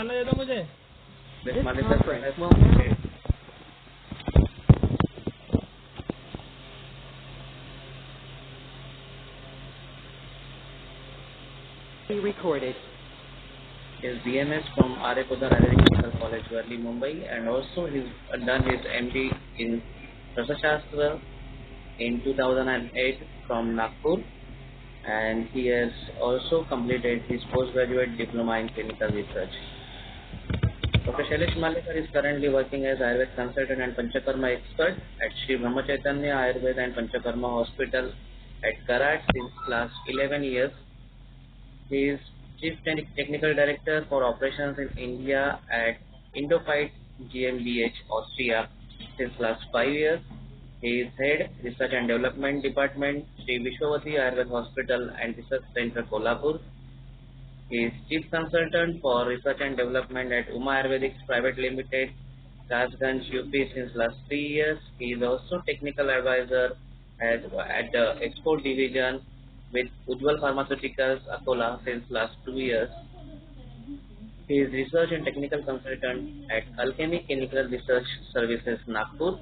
खाना दे दो मुझे। This conference will now be recorded. His BMS from Aryabhatta Medical College, Worli, Mumbai, and also he's done his MD in Rasashastra in 2008 from Nagpur, and he has also completed his postgraduate diploma in clinical research. Dr. Shailesh Malekar is currently working as Ayurveda consultant and Panchakarma expert at Sri Brahma Chaitanya Ayurveda and Panchakarma Hospital at Karat since last 11 years. He is Chief Technical Director for Operations in India at Indophyte GmbH, Austria since last 5 years. He is Head Research and Development Department, Sri Vishwavati Ayurveda Hospital and Research Center, Kolhapur. He is Chief Consultant for Research and Development at Uma Ayurvedics Private Limited, Rajganj, UP since last 3 years. He is also Technical Advisor at the Export Division with Ujjwal Pharmaceuticals, Akola since last 2 years. He is Research and Technical Consultant at Alchemy Clinical Research Services, Nagpur.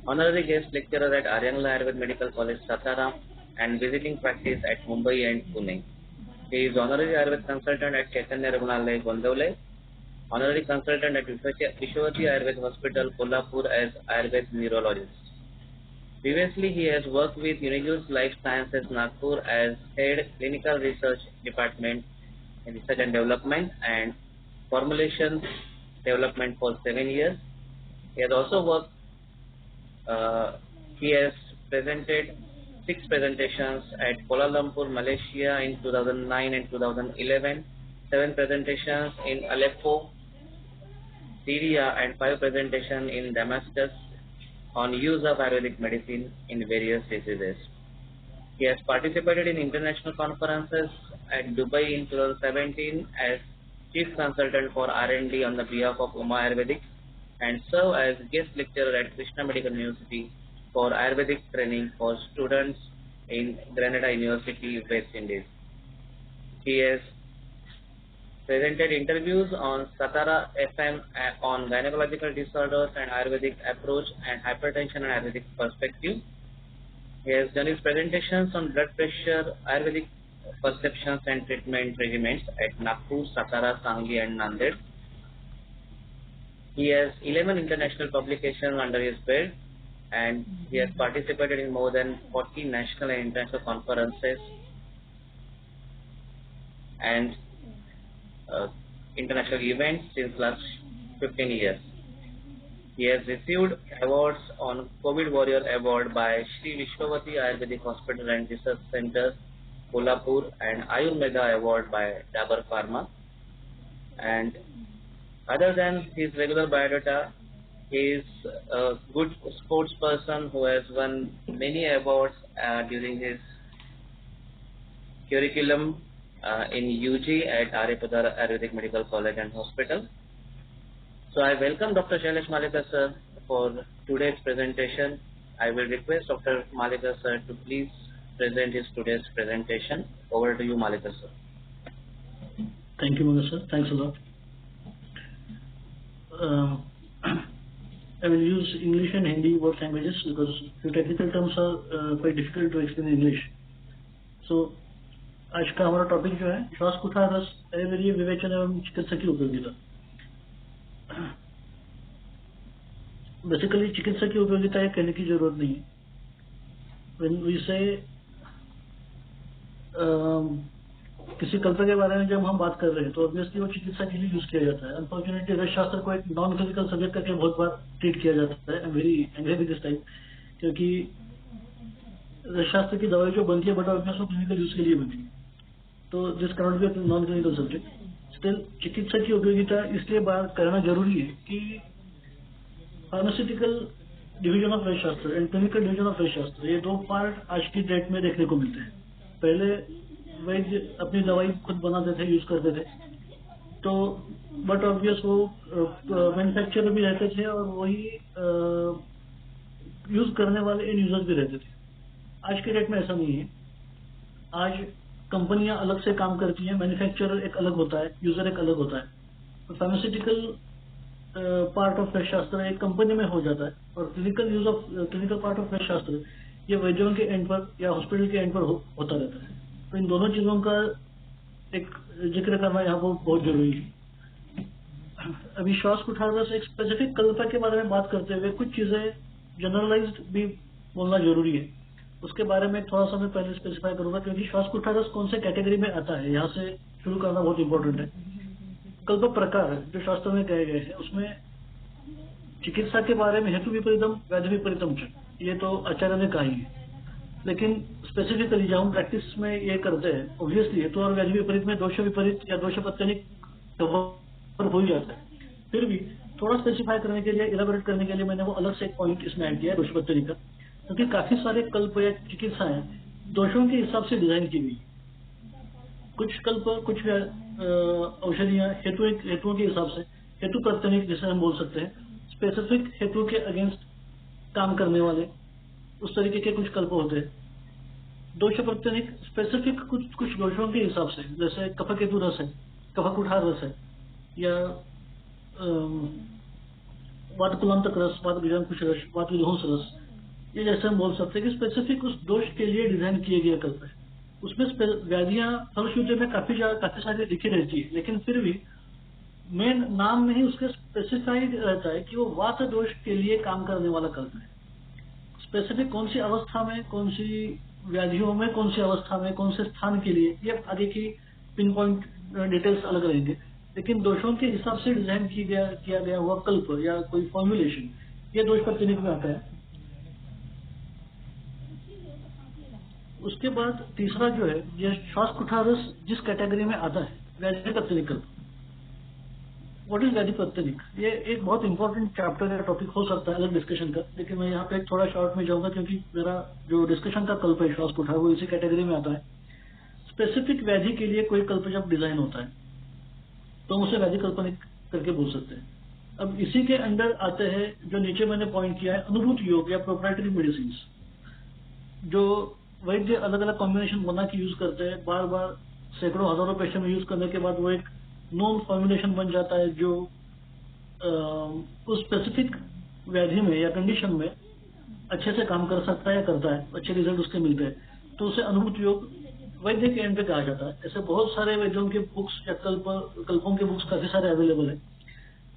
Honorary Guest Lecturer at Aryangla Ayurveda Medical College, Satara, and visiting practice at Mumbai and Pune. He is Honorary Ayurveda Consultant at Chaitanya Raghunalaya, Gondavle. Honorary Consultant at Vishwavati Ayurveda Hospital, Kolhapur as Ayurveda Neurologist. Previously, he has worked with Unigurs Life Sciences, Nagpur as Head Clinical Research Department in Research and Development and Formulation Development for 7 years. He has also worked he has presented 6 presentations at Kuala Lumpur, Malaysia in 2009 and 2011, 7 presentations in Aleppo, Syria, and 5 presentations in Damascus on use of Ayurvedic medicine in various diseases. He has participated in international conferences at Dubai in 2017 as Chief Consultant for R&D on the behalf of Uma Ayurvedics, and serve as guest lecturer at Krishna Medical University for Ayurvedic training for students in Granada University, West Indies. He has presented interviews on Satara FM on gynecological disorders and Ayurvedic approach and hypertension and Ayurvedic perspective. He has done his presentations on blood pressure, Ayurvedic perceptions and treatment regimens at Nagpur, Satara, Sangli, and Nanded. He has 11 international publications under his belt, and he has participated in more than 40 national and international conferences and international events since last 15 years. He has received awards on COVID Warrior Award by Sri Vishwavati Ayurvedic Hospital and Research Center, Kolhapur, and Ayurveda Award by Dabur Pharma. And other than his regular biodata, he is a good sports person who has won many awards during his curriculum in UG at Aryabhatta Ayurvedic Medical College and Hospital. So I welcome Dr. Shailesh Malekar sir for today's presentation. I will request Dr. Malekar sir to please present his today's presentation. Over to you, Malekar sir. Thank you, Manoj sir. Thanks a lot. I will use English and Hindi both languages because the technical terms are quite difficult to explain in English. So आज का हमारा topic जो है श्वासकोशार रस अनिवार्य विवेचन एवं चिकित्सा की उपयोगिता. बेसिकली चिकित्सा की उपयोगिता है कहने की जरूरत नहीं है. When we say किसी कल्प के बारे में जब हम बात कर रहे हैं तो ऑब्वियसली वो चिकित्सा के लिए यूज किया जाता है. अनफॉर्चुनेटली रस शास्त्र को एक नॉन क्लिनिकल सब्जेक्ट करके बहुत बार ट्रीट किया जाता है. I am very angry with this type क्योंकि रस शास्त्र की दवाई जो बनती है बट ऑब्वियसली वो क्लिनिकल यूज के लिए बनती है. तो this can not be non clinical subject. Still चिकित्सा की उपयोगिता इसलिए बात करना जरूरी है कि फार्मास्यूटिकल डिवीजन ऑफ रस शास्त्र एंड क्लिनिकल डिवीजन ऑफ रस शास्त्र ये 2 पार्ट आज की डेट में देखने को मिलते हैं. पहले वैद्य अपनी दवाई खुद बनाते थे, यूज करते थे, तो बट ऑब्वियस वो मैन्युफैक्चरर भी रहते थे और वही यूज करने वाले एंड यूजर्स भी रहते थे. आज के डेट में ऐसा नहीं है. आज कंपनियां अलग से काम करती हैं, मैन्युफैक्चरर एक अलग होता है, यूजर एक अलग होता है. फार्मास्यूटिकल पार्ट ऑफ शास्त्र एक कंपनी में हो जाता है, और क्लिनिकल पार्ट ऑफ शास्त्र ये वैद्यों के एंड पर या हॉस्पिटल के एंड पर होता रहता है। तो इन दोनों चीजों का एक जिक्र करना यहाँ पर बहुत जरूरी है। अभी श्वासकोठारस एक स्पेसिफिक कल्प के बारे में बात करते हुए कुछ चीजें जनरलाइज्ड भी बोलना जरूरी है। उसके बारे में थोड़ा सा मैं पहले स्पेसिफाई करूंगा, क्योंकि श्वासकोठारस कौन से कैटेगरी में आता है, यहाँ से शुरू करना बहुत इंपॉर्टेंट है। कल्प प्रकार जो शास्त्र में कहे गए हैं उसमें चिकित्सा के बारे में हेतु विपरीतम व्याधि विपरीतम च, ये तो आचार्य ने कहा ही है। लेकिन स्पेसिफिकली जब हम प्रैक्टिस में ये करते हैं, ऑब्वियसली हेतु और व्याधि विपरीत में दोष विपरीत या दोष प्रत्यनिक कवर हो ही जाता है। फिर भी थोड़ा स्पेसिफाई करने के लिए, इलाबोरेट करने के लिए मैंने वो अलग से एक पॉइंट इसमें ऐड किया है, दोष प्रत्यनिक का, क्योंकि काफी सारे कल्प या चिकित्साएं दोषों के हिसाब से डिजाइन की गई। कुछ कल्प, कुछ औषधियां हेतुओं के हिसाब से, हेतु प्रत्यनिक जिसे हम बोल सकते हैं, स्पेसिफिक हेतु के अगेंस्ट काम करने वाले, उस तरीके के कुछ कल्प होते हैं। दोष प्रत्यनिक स्पेसिफिक कुछ दोषों के हिसाब से, जैसे कफकेतु रस है, कफकुठार रस है, या वातकुलांतक रस, वातबीजांकुश रस, वातविध्वंस रस, ये जैसे हम बोल सकते हैं कि स्पेसिफिक उस दोष के लिए डिजाइन किए गए कल्प है। उसमें व्याधियां फलश्रुति में काफी सारी लिखी रहती है, लेकिन फिर भी मेन नाम में ही उसके स्पेसिफाइड रहता है कि वो वात दोष के लिए काम करने वाला कल्प है। स्पेसिफिक कौन सी अवस्था में, कौन सी व्याधियों में, कौन सी अवस्था में, कौन से स्थान के लिए, ये आगे की पिन पॉइंट डिटेल्स अलग रहेंगे। लेकिन दोषों के हिसाब से डिजाइन किया गया हुआ कल्प या कोई फॉर्मुलेशन, ये दोष प्रत्यनिक में आता है। उसके बाद तीसरा जो है, ये श्वासकोठारस जिस कैटेगरी में आता है, व्याधि प्रत्यनिक कल्प। व्हाट इज व्याधि प्रत्यनिक? ये एक बहुत इंपॉर्टेंट चैप्टर या टॉपिक हो सकता है अलग डिस्कशन का, लेकिन मैं यहाँ पे थोड़ा शॉर्ट में जाऊंगा, क्योंकि मेरा जो डिस्कशन का कल्प है श्वासकोठार, वो इसी कैटेगरी में आता है। स्पेसिफिक व्याधि के लिए कोई कल्प जब डिजाइन होता है तो हम उसे व्याधि कल्पनिक करके बोल सकते हैं। अब इसी के अंडर आते हैं जो नीचे मैंने पॉइंट किया है, अनुभूत योग या प्रोप्राइटरी मेडिसिन, जो वैद्य अलग अलग कॉम्बिनेशन बना के यूज करते हैं, बार बार सैकड़ों हजारों पेशेंट में यूज करने के बाद वो एक नॉन फॉर्मुलेशन बन जाता है, जो उस स्पेसिफिक व्याधि में या कंडीशन में अच्छे से काम कर सकता है या करता है, अच्छे रिजल्ट उसके मिलते हैं, तो उसे अनुभूत योग वैद्य के एंड पे कहा जाता है। ऐसे बहुत सारे वैद्यों के बुक्स या कल्पों के बुक्स काफी सारे अवेलेबल है।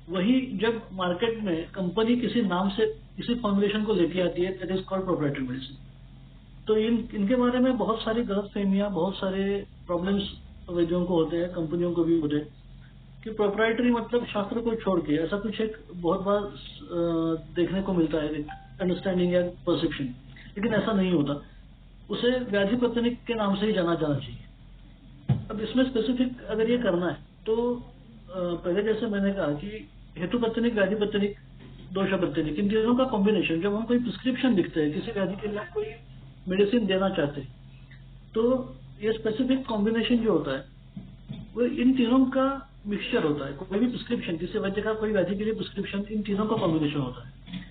वही जब मार्केट में कंपनी किसी नाम से किसी फॉर्मुलेशन को लेके आती है, that is called proprietary medicine. तो इनके बारे में बहुत सारी गलतफहमियां, बहुत सारे प्रॉब्लम्स वैद्यों को होते हैं, कंपनियों को भी होते हैं, कि प्रोप्राइटरी मतलब शास्त्र को छोड़ के, ऐसा कुछ एक बहुत बार देखने को मिलता है, अंडरस्टैंडिंग या परसेप्शन। लेकिन ऐसा नहीं होता, उसे व्याधि प्रत्यनिक के नाम से ही जाना चाहिए। अब इसमें स्पेसिफिक अगर ये करना है तो पहले जैसे मैंने कहा कि हेतु प्रत्यनिक, व्याधि प्रत्यनिक, दोष प्रत्यनिक, इन तीनों का कॉम्बिनेशन, जब हम कोई प्रिस्क्रिप्शन लिखते हैं किसी व्याधि के लिए, कोई मेडिसिन देना चाहते हैं, तो ये स्पेसिफिक कॉम्बिनेशन जो होता है वो इन तीनों का मिक्सचर होता है। कोई भी प्रिस्क्रिप्शन, किसी वजह का कोई व्याधि के लिए प्रिस्क्रिप्शन, इन तीनों का कॉम्बिनेशन होता है।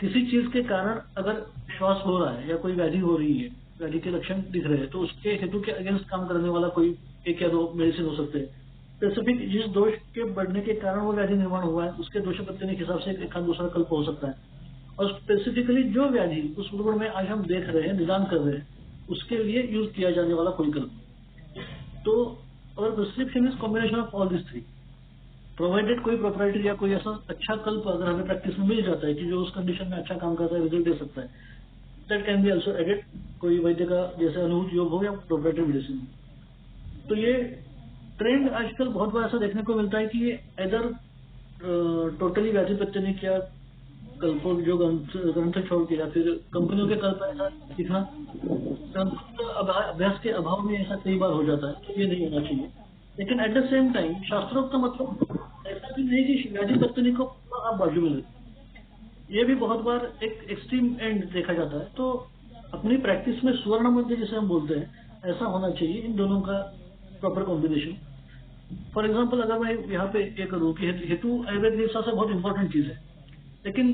किसी चीज के कारण अगर श्वास हो रहा है या कोई व्याधि हो रही है, व्याधि के लक्षण दिख रहे हैं, तो उसके हेतु के अगेंस्ट काम करने वाला कोई एक या दो मेडिसिन हो सकते हैं। स्पेसिफिक जिस दोष के बढ़ने के कारण वो व्याधि निर्माण हुआ है, उसके दोष प्रत्यनिक हिसाब से एक दूसरा कल्प हो सकता है। और स्पेसिफिकली जो व्याधि उस रूप में आज हम देख रहे हैं, निदान कर रहे हैं, उसके लिए यूज किया जाने वाला कोई कल्प। तो और prescription is combination of all this three, provided कोई प्रोप्राइटरी या कोई ऐसा अच्छा कल्प अगर हमें प्रैक्टिस में मिल जाता है कि जो उस कंडीशन में अच्छा काम करता है, रिजल्ट दे सकता है, that can be also added, कोई वैद्य का जैसे अनुभूत योग हो या प्रोप्राइटरी मेडिसिन। तो ये ट्रेंड आजकल बहुत बार ऐसा देखने को मिलता है कि ये इधर टोटली व्याधि प्रत्यनिक या कल्पों जो ग्रंथ छोड़ के या फिर कंपनियों के कल्प ऐसा दिखना, अभ्यास के अभाव में ऐसा कई बार हो जाता है, तो ये नहीं होना चाहिए। लेकिन एट द सेम टाइम शास्त्रोक्त मतलब ऐसा भी नहीं कि व्याधि प्रत्यनिक को आप बाजू में ले, ये भी बहुत बार एक एक्सट्रीम एंड देखा जाता है। तो अपनी प्रैक्टिस में स्वर्ण मध्य जिसे हम बोलते हैं, ऐसा होना चाहिए इन दोनों का प्रॉपर कॉम्बिनेशन। फॉर एग्जाम्पल अगर मैं यहाँ पे ये करूँ कि हेतु आयुर्वेद के हिसाब से बहुत इंपॉर्टेंट चीज है, लेकिन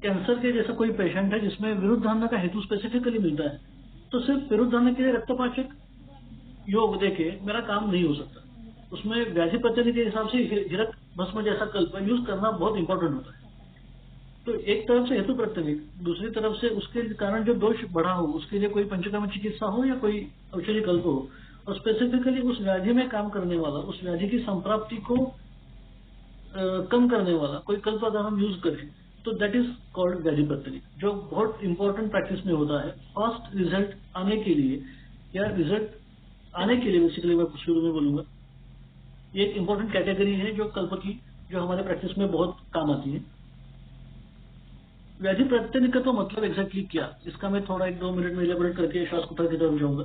कैंसर के जैसा कोई पेशेंट है जिसमें विरुद्धान्न का हेतु स्पेसिफिकली मिलता है, तो सिर्फ विरुद्धान्न के लिए रक्तपाचक योग देके मेरा काम नहीं हो सकता। उसमें व्याधि प्रत्यनिक के हिसाब से भस्म जैसा कल्प यूज करना बहुत इंपॉर्टेंट होता है। तो एक तरफ से हेतु प्रत्यनिक, दूसरी तरफ से उसके कारण जो दोष बढ़ा हो उसके लिए कोई पंचकर्म चिकित्सा हो या कोई औषधि कल्प हो, और स्पेसिफिकली उस व्याधि में काम करने वाला, उस व्याधि की संप्राप्ति को कम करने वाला कोई कल्प अगर हम यूज करें तो दैट इज कॉल्ड व्याधि प्रत्यनिक, जो बहुत इंपॉर्टेंट प्रैक्टिस में होता है फास्ट रिजल्ट आने के लिए, या रिजल्ट आने के लिए बेसिकली मैं शुरू में बोलूंगा। ये एक इंपॉर्टेंट कैटेगरी है जो कल्प की, जो हमारे प्रैक्टिस में बहुत काम आती है। व्याधि प्रत्यनिक का तो मतलब एग्जैक्टली क्या, इसका मैं थोड़ा 1-2 मिनट में इलेबोरेट करके श्वास कुठार की तरफ जाऊंगा,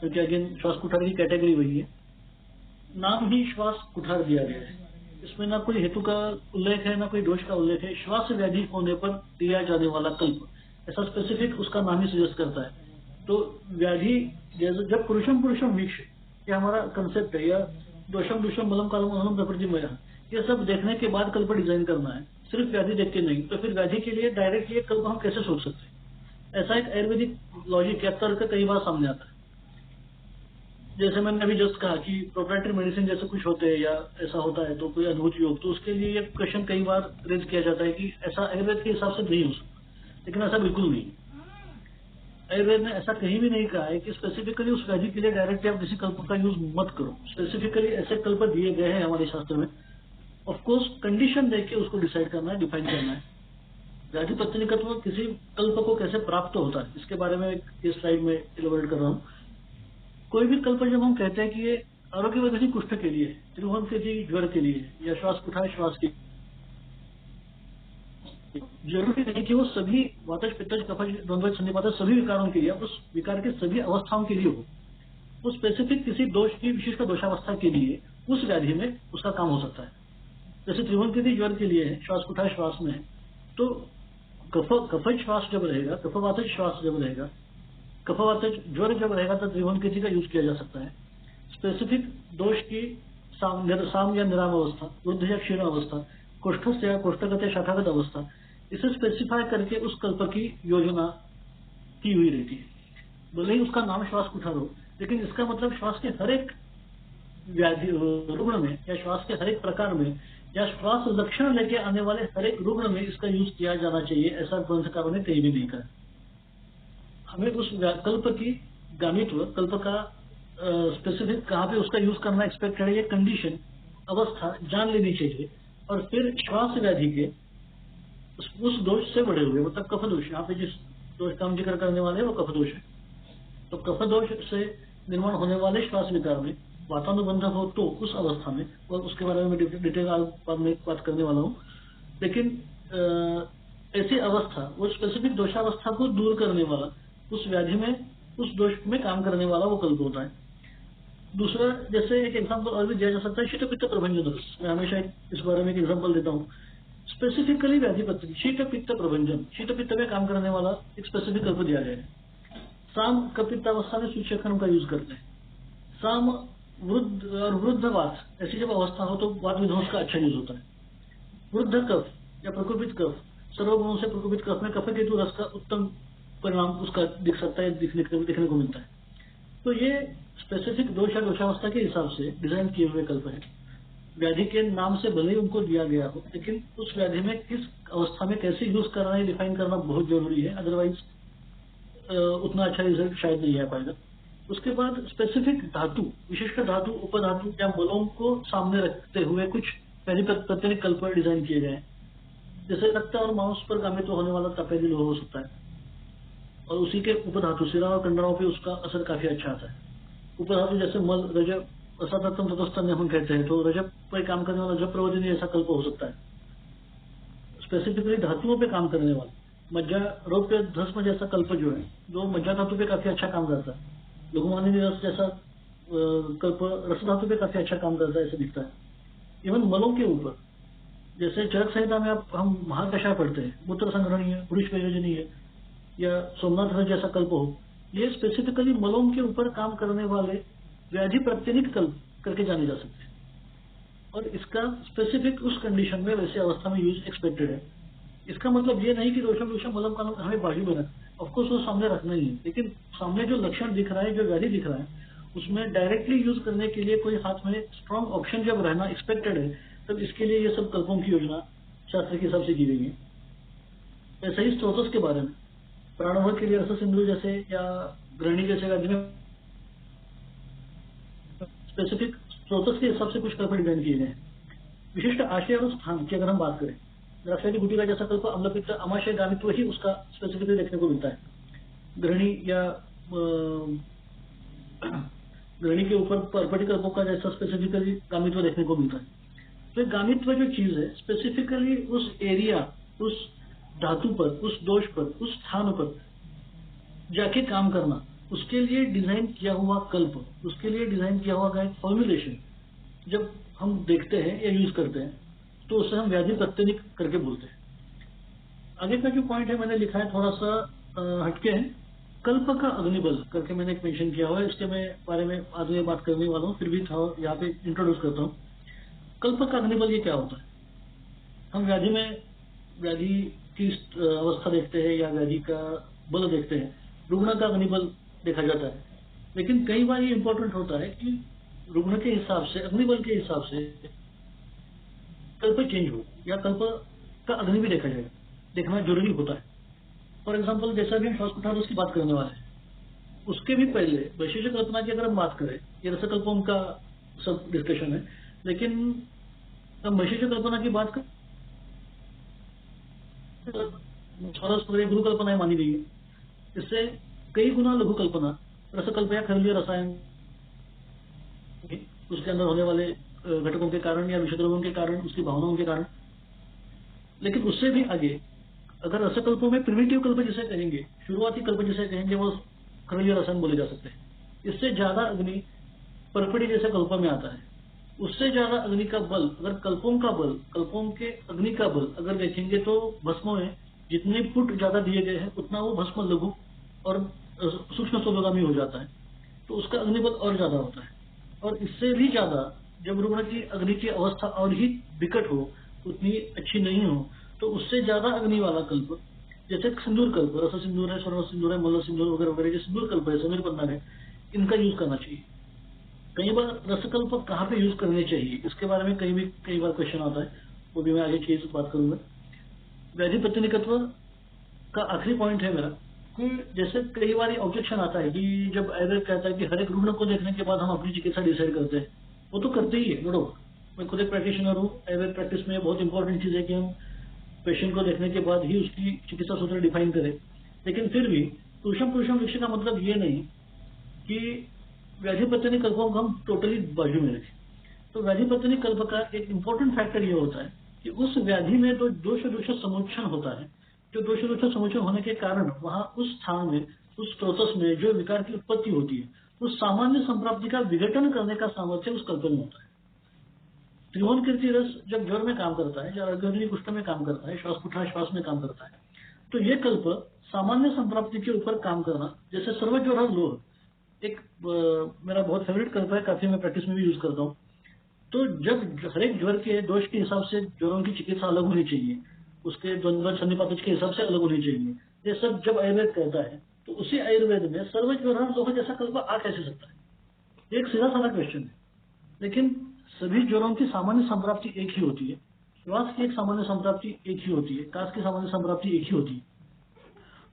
क्योंकि अगेन श्वास कुठार की कैटेगरी वही है। नाम ही श्वास कुठार दिया गया है, इसमें ना कोई हेतु का उल्लेख है ना कोई दोष का उल्लेख है। श्वास व्याधि होने पर दिया जाने वाला कल्प, ऐसा स्पेसिफिक उसका नाम ही सजेस्ट करता है। तो व्याधि जब पुरुषम पुरुषम वीक्ष, ये हमारा कंसेप्ट है, या दोषम दुषम बलम कालम अनम प्रकृतिमय, ये सब देखने के बाद कल्प डिजाइन करना है, सिर्फ व्याधि देख के नहीं। तो फिर व्याधि के लिए डायरेक्टली कल्प हम कैसे सोच सकते हैं? ऐसा एक आयुर्वेदिक लॉजिक या तर्क कई बार सामने आता है। जैसे मैंने अभी जस्ट कहा कि प्रोप्राइटरी मेडिसिन जैसे कुछ होते हैं या ऐसा होता है तो कोई अद्भुत योग, तो उसके लिए ये क्वेश्चन कई बार रेज किया जाता है कि ऐसा आयुर्वेद के हिसाब से नहीं हो सकता, लेकिन ऐसा बिल्कुल नहीं। आयुर्वेद ने ऐसा कहीं भी नहीं कहा है कि स्पेसिफिकली उस व्याधि के लिए डायरेक्टली आप किसी कल्प का यूज मत करो। स्पेसिफिकली ऐसे कल्प दिए गए हैं हमारे शास्त्र में, ऑफकोर्स कंडीशन देख के उसको डिसाइड करना है, डिफाइन करना है। व्याधि प्रत्यनिकत्व किसी कल्प को कैसे प्राप्त होता है, इसके बारे में इस स्लाइड में इलेबोरेट कर रहा हूँ। कोई भी कल्प जब हम कहते हैं कि ये आरोग्यवर्धक कुष्ठ के लिए, त्रिभुवन के लिए, ज्वर के लिए, या श्वास कुठार श्वास के, जरूरी नहीं कि वो सभी वातज पित्तज कफज द्वंद्वज संधिपात सभी विकारों के लिए, उस विकार के सभी अवस्थाओं के लिए हो। वो स्पेसिफिक किसी दोष की विशिष्ट दोषावस्था के लिए उस व्याधि में उसका काम हो सकता है। जैसे त्रिभुवन के ज्वर के लिए है, श्वास कुठार श्वास में है, तो कफज श्वास जब रहेगा, कफवातज श्वास जब रहेगा, कफवातज ज्वर जब रहेगा तो त्रिभुवन के का यूज किया जा सकता है। स्पेसिफिक दोष की साम या निराम अवस्था, वृद्ध या क्षीण अवस्था, कोष्ठस्थ या कोष्ठगत या शाखागत अवस्था, इसे स्पेसिफाई करके उस कल्प की योजना की हुई रहती है। भले ही उसका नाम श्वास कुठार हो, लेकिन इसका मतलब श्वास के हर एक व्याधि रुग्ण में, या श्वास के हर एक प्रकार में, या श्वास लक्षण लेके आने वाले हर एक रुग्ण में इसका यूज किया जाना चाहिए, ऐसा ग्रंथकारों ने कहीं भी नहीं कहा। हमें उस कल्प की गामित्व, कल्प का स्पेसिफिक कहाँ पे उसका यूज करना एक्सपेक्टेड है, ये कंडीशन अवस्था जान लेनी चाहिए। और फिर श्वास व्याधि के उस दोष से बढ़े हुए, मतलब कफ दोष, यहाँ पे जिस दोष का हम जिक्र करने वाले हैं वो कफ दोष है। तो कफ दोष से निर्माण होने वाले श्वास विकार में वातानुबंध हो तो उस अवस्था में, और उसके बारे में डिटेल बाद में बात करने वाला हूँ, लेकिन ऐसी अवस्था, वो स्पेसिफिक दोषावस्था को दूर करने वाला, उस व्याधि में उस दोष में काम करने वाला वो कल्प होता है। दूसरा, जैसे एक एग्जांपल और भी दिया जा सकता है, शीत पित्त प्रभंजन रस। मैं हमेशा इस बारे में एक एग्जांपल देता हूँ। स्पेसिफिकली व्याधि पत्नी शीत पित्त प्रभंजन, शीत पित्त में काम करने वाला एक स्पेसिफिक कल्प दिया गया है। साम कपित्तावस्था में सूच्यकर्म का यूज करते हैं। साम वृद्ध और वृद्धवात, ऐसी जब अवस्था हो तो वात विध्वंस का अच्छा यूज होता है। वृद्ध कफ या प्रकोपित कफ, सर्वगुणों से प्रकोपित कफ में कफ केतु रस का उत्तम परिणाम उसका दिख सकता है, देखने को मिलता है। तो ये स्पेसिफिक दोष या दोषावस्था के हिसाब से डिजाइन किए हुए कल्प है। व्याधि के नाम से भले ही उनको दिया गया हो, लेकिन उस व्याधि में किस अवस्था में कैसे यूज करना है डिफाइन करना बहुत जरूरी है, अदरवाइज उतना अच्छा रिजल्ट शायद नहीं आ पाएगा। उसके बाद स्पेसिफिक धातु, विशिष्ट धातु, उपधातु या बलों को सामने रखते हुए कुछ प्रत्येक कल्प डिजाइन किए गए हैं। जैसे रक्त और मांस पर गामित्व होने वाला तपेदिल हो सकता है, और उसी के उपधातु सिरा और कंडराओं पे उसका असर काफी अच्छा आता है। उपधातु जैसे मल, रजब, असातत्म तटस्थन्य हम कहते हैं, तो रजब पर काम करने वाला जब प्रवचनी ऐसा कल्प हो सकता है। स्पेसिफिकली धातुओं पे काम करने वाला मज्जा, रौप्य, धस्म जैसा कल्प जो है, जो मज्जा धातु पे काफी अच्छा काम करता है। लघुमानी रस जैसा कल्प रस धातु पे काफी अच्छा काम करता है, ऐसे दिखता है। इवन मलों के ऊपर, जैसे चरक संहिता में हम महाकषाय पढ़ते हैं, मूत्र संग्रहणीय, पुरुष प्रयोजनीय, या सोमनाथ रस जैसा कल्प हो, ये स्पेसिफिकली मलों के ऊपर काम करने वाले व्याधि प्रत्यनिक कल्प करके जाने जा सकते हैं। और इसका स्पेसिफिक उस कंडीशन में, वैसे अवस्था में यूज एक्सपेक्टेड है। इसका मतलब ये नहीं कि दोषम दोषम मलम का हमें बाजू में रखना है, ऑफकोर्स वो सामने रखना ही है, लेकिन सामने जो लक्षण दिख रहा है, जो व्याधि दिख रहा है, उसमें डायरेक्टली यूज करने के लिए कोई हाथ में स्ट्रॉन्ग ऑप्शन जब रहना एक्सपेक्टेड है, तब इसके लिए ये सब कल्पों की योजना शास्त्र के हिसाब से की गई है। ऐसे ही स्त्रोतस के बारे में प्राणवध के लिए रस सिंधु जैसे या ग्रहणी जैसे राज्य में स्पेसिफिक स्त्रोतस के हिसाब से कुछ कल्प डिजाइन किए गए हैं। विशिष्ट आशय और स्थान की अगर हम बात करें, द्राक्षायणी गुटिका जैसा कल्प अम्लपित्त अमाशय गामित्व ही उसका स्पेसिफिकली देखने को मिलता है। ग्रहणी या ग्रहणी के ऊपर पर्पटी कल्पों का जैसा स्पेसिफिकली गामित्व देखने को मिलता है। तो ये गामित्व जो चीज है स्पेसिफिकली उस एरिया, उस धातु पर, उस दोष पर, उस स्थान पर जाके काम करना, उसके लिए डिजाइन किया हुआ कल्प, उसके लिए डिजाइन किया हुआ एक फॉर्मुलेशन जब हम देखते हैं या यूज करते हैं तो उसे हम व्याधि प्रत्यनिक करके बोलते हैं। आगे का जो पॉइंट है मैंने लिखा है थोड़ा सा हटके है, कल्प का अग्निबल करके मैंने एक मेंशन किया हुआ है। इसके मैं बारे में आगे बात करने वाला हूँ, फिर भी था यहाँ पे इंट्रोड्यूस करता हूँ। कल्प का अग्निबल ये क्या होता है? हम व्याधि में व्याधि की अवस्था देखते हैं या व्याधि का बल देखते हैं, रुग्ण का अग्निबल देखा जाता है। लेकिन कई बार ये इंपॉर्टेंट होता है कि रुग्ण के हिसाब से, अग्निबल के हिसाब से कल्प चेंज हो या कल्प का अग्नि भी देखा जाएगा, देखना जरूरी होता है। फॉर एग्जाम्पल जैसा भी हम श्वास कुठार की बात करने वाले हैं, उसके भी पहले वैशेषिक कल्पना की अगर हम बात करें, ये रसकल्पों का सब डिस्कशन है, लेकिन हम वैशेषिक कल्पना की बात करें गुरु कल्पनाएं मानी गई है। इससे कई गुना लघु कल्पना रसकल्प या खरलीय रसायन उसके अंदर होने वाले घटकों के कारण या विषद्रव्यों के कारण, उसकी भावनाओं के कारण। लेकिन उससे भी आगे अगर रसकल्पों में प्रिमिटिव कल्प जिसे कहेंगे, शुरुआती कल्प जिसे कहेंगे, वो खरलीय रसायन बोले जा सकते हैं। इससे ज्यादा अग्नि परपड़ी जैसे कल्पों में आता है। उससे ज्यादा अग्नि का बल, अगर कल्पों का बल, कल्पों के अग्नि का बल अगर देखेंगे तो भस्मों में जितने फुट ज्यादा दिए गए हैं उतना वो भस्म लघु और सूक्ष्म स्वगामी हो जाता है, तो उसका अग्निबल और ज्यादा होता है। और इससे भी ज्यादा जब रुग्ण की अग्नि की अवस्था और ही विकट हो, उतनी अच्छी नहीं हो, तो उससे ज्यादा अग्नि वाला कल्प जैसे सिंदूर कल्प, रस सिंदूर है, स्वर्ण सिंदूर है, मल्ल सिंदूर वगैरह वगैरह, जो सिंदूर कल्प है, समीर बंधन है, इनका यूज करना चाहिए। कई बार रसकल्प कहाँ पे यूज करने चाहिए, इसके बारे में कई बार क्वेश्चन आता है, वो भी मैं आगे चीज बात करूंगा। व्याधि प्रतिनिकत्व का आखिरी पॉइंट है मेरा कि जैसे कई बार ऑब्जेक्शन आता है कि जब आयुर्वेद कहता है कि हर एक रुग्ण को देखने के बाद हम अपनी चिकित्सा डिसाइड करते हैं, वो तो करते ही है, नो डाउट। मैं खुद एक प्रैक्टिशनर हूँ, आयुर्वेद प्रैक्टिस में बहुत इंपॉर्टेंट चीज है कि हम पेशेंट को देखने के बाद ही उसकी चिकित्सा सूत्र डिफाइन करें। लेकिन फिर भी पुरुषम पुरुषम वृक्ष का मतलब ये नहीं कि व्याधि पत्नी कल्पों को हम टोटली बाजू में रखें। तो व्याधि पत्नी कल्प का एक इंपॉर्टेंट फैक्टर ये होता है कि उस व्याधि में तो दोष समुच्चन होता है, जो दोष समुच्चन होने के कारण वहां उस स्थान में, उस स्त्रोतस में जो विकार की उत्पत्ति होती है, उस सामान्य संप्राप्ति का विघटन करने का सामर्थ्य उस कल्प में होता है। त्रिभुवन कीर्ति रस जब ज्वर में काम करता है, जब अर्घ्यग्नि कुष्ठ में काम करता है, श्वास कुठार श्वास में काम करता है, तो ये कल्प सामान्य संप्राप्ति के ऊपर काम करना, जैसे सर्वज्वर लोह एक मेरा बहुत फेवरेट कल्प है, काफी मैं प्रैक्टिस में भी यूज करता हूँ। तो जब हर एक ज्वर के दोष के हिसाब से ज्वरों की चिकित्सा अलग होनी चाहिए, उसके द्वंद्व सन्निपात के हिसाब से अलग होनी चाहिए, ये सब जब आयुर्वेद कहता है तो उसी आयुर्वेद में सर्वज्वर लोह जैसा कल्प आ कैसे सकता है? एक सीधा साधा क्वेश्चन है। लेकिन सभी ज्वरों की सामान्य संप्राप्ति एक ही होती है, श्वास की एक सामान्य संप्राप्ति एक ही होती है, काश की सामान्य संप्राप्ति एक ही होती है।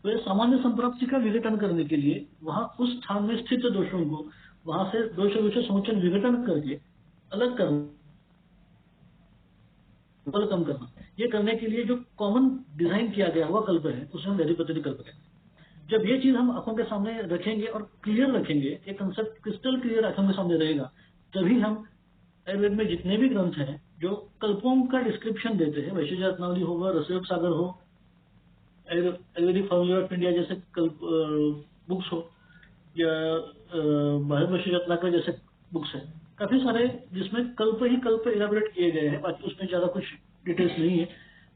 तो ये सामान्य संप्राप्ति का विघटन करने के लिए वहां उस स्थान में स्थित दोषों को वहां से दोष समुच्चन विघटन करके अलग करना, बल कम करना, ये करने के लिए जो कॉमन डिजाइन किया गया हुआ कल्प है उसे हम व्याधि पद्धति कल्प कहते हैं। जब ये चीज हम आंखों के सामने रखेंगे और क्लियर रखेंगे, ये कंसेप्ट क्रिस्टल क्लियर आंखों के सामने रहेगा, तभी हम आयुर्वेद में जितने भी ग्रंथ हैं जो कल्पों का डिस्क्रिप्शन देते हैं, वैशेषिक रत्नावली होगा, रसयोग सागर हो, आयुर्वेदिक फॉर्मूला ऑफ इंडिया जैसे बुक्स हो, या वैशेषिक रत्नाकर जैसे बुक्स है, काफी सारे जिसमें कल्प ही कल्प इलाबोरेट किए गए हैं, बाकी उसमें ज्यादा कुछ डिटेल्स नहीं है।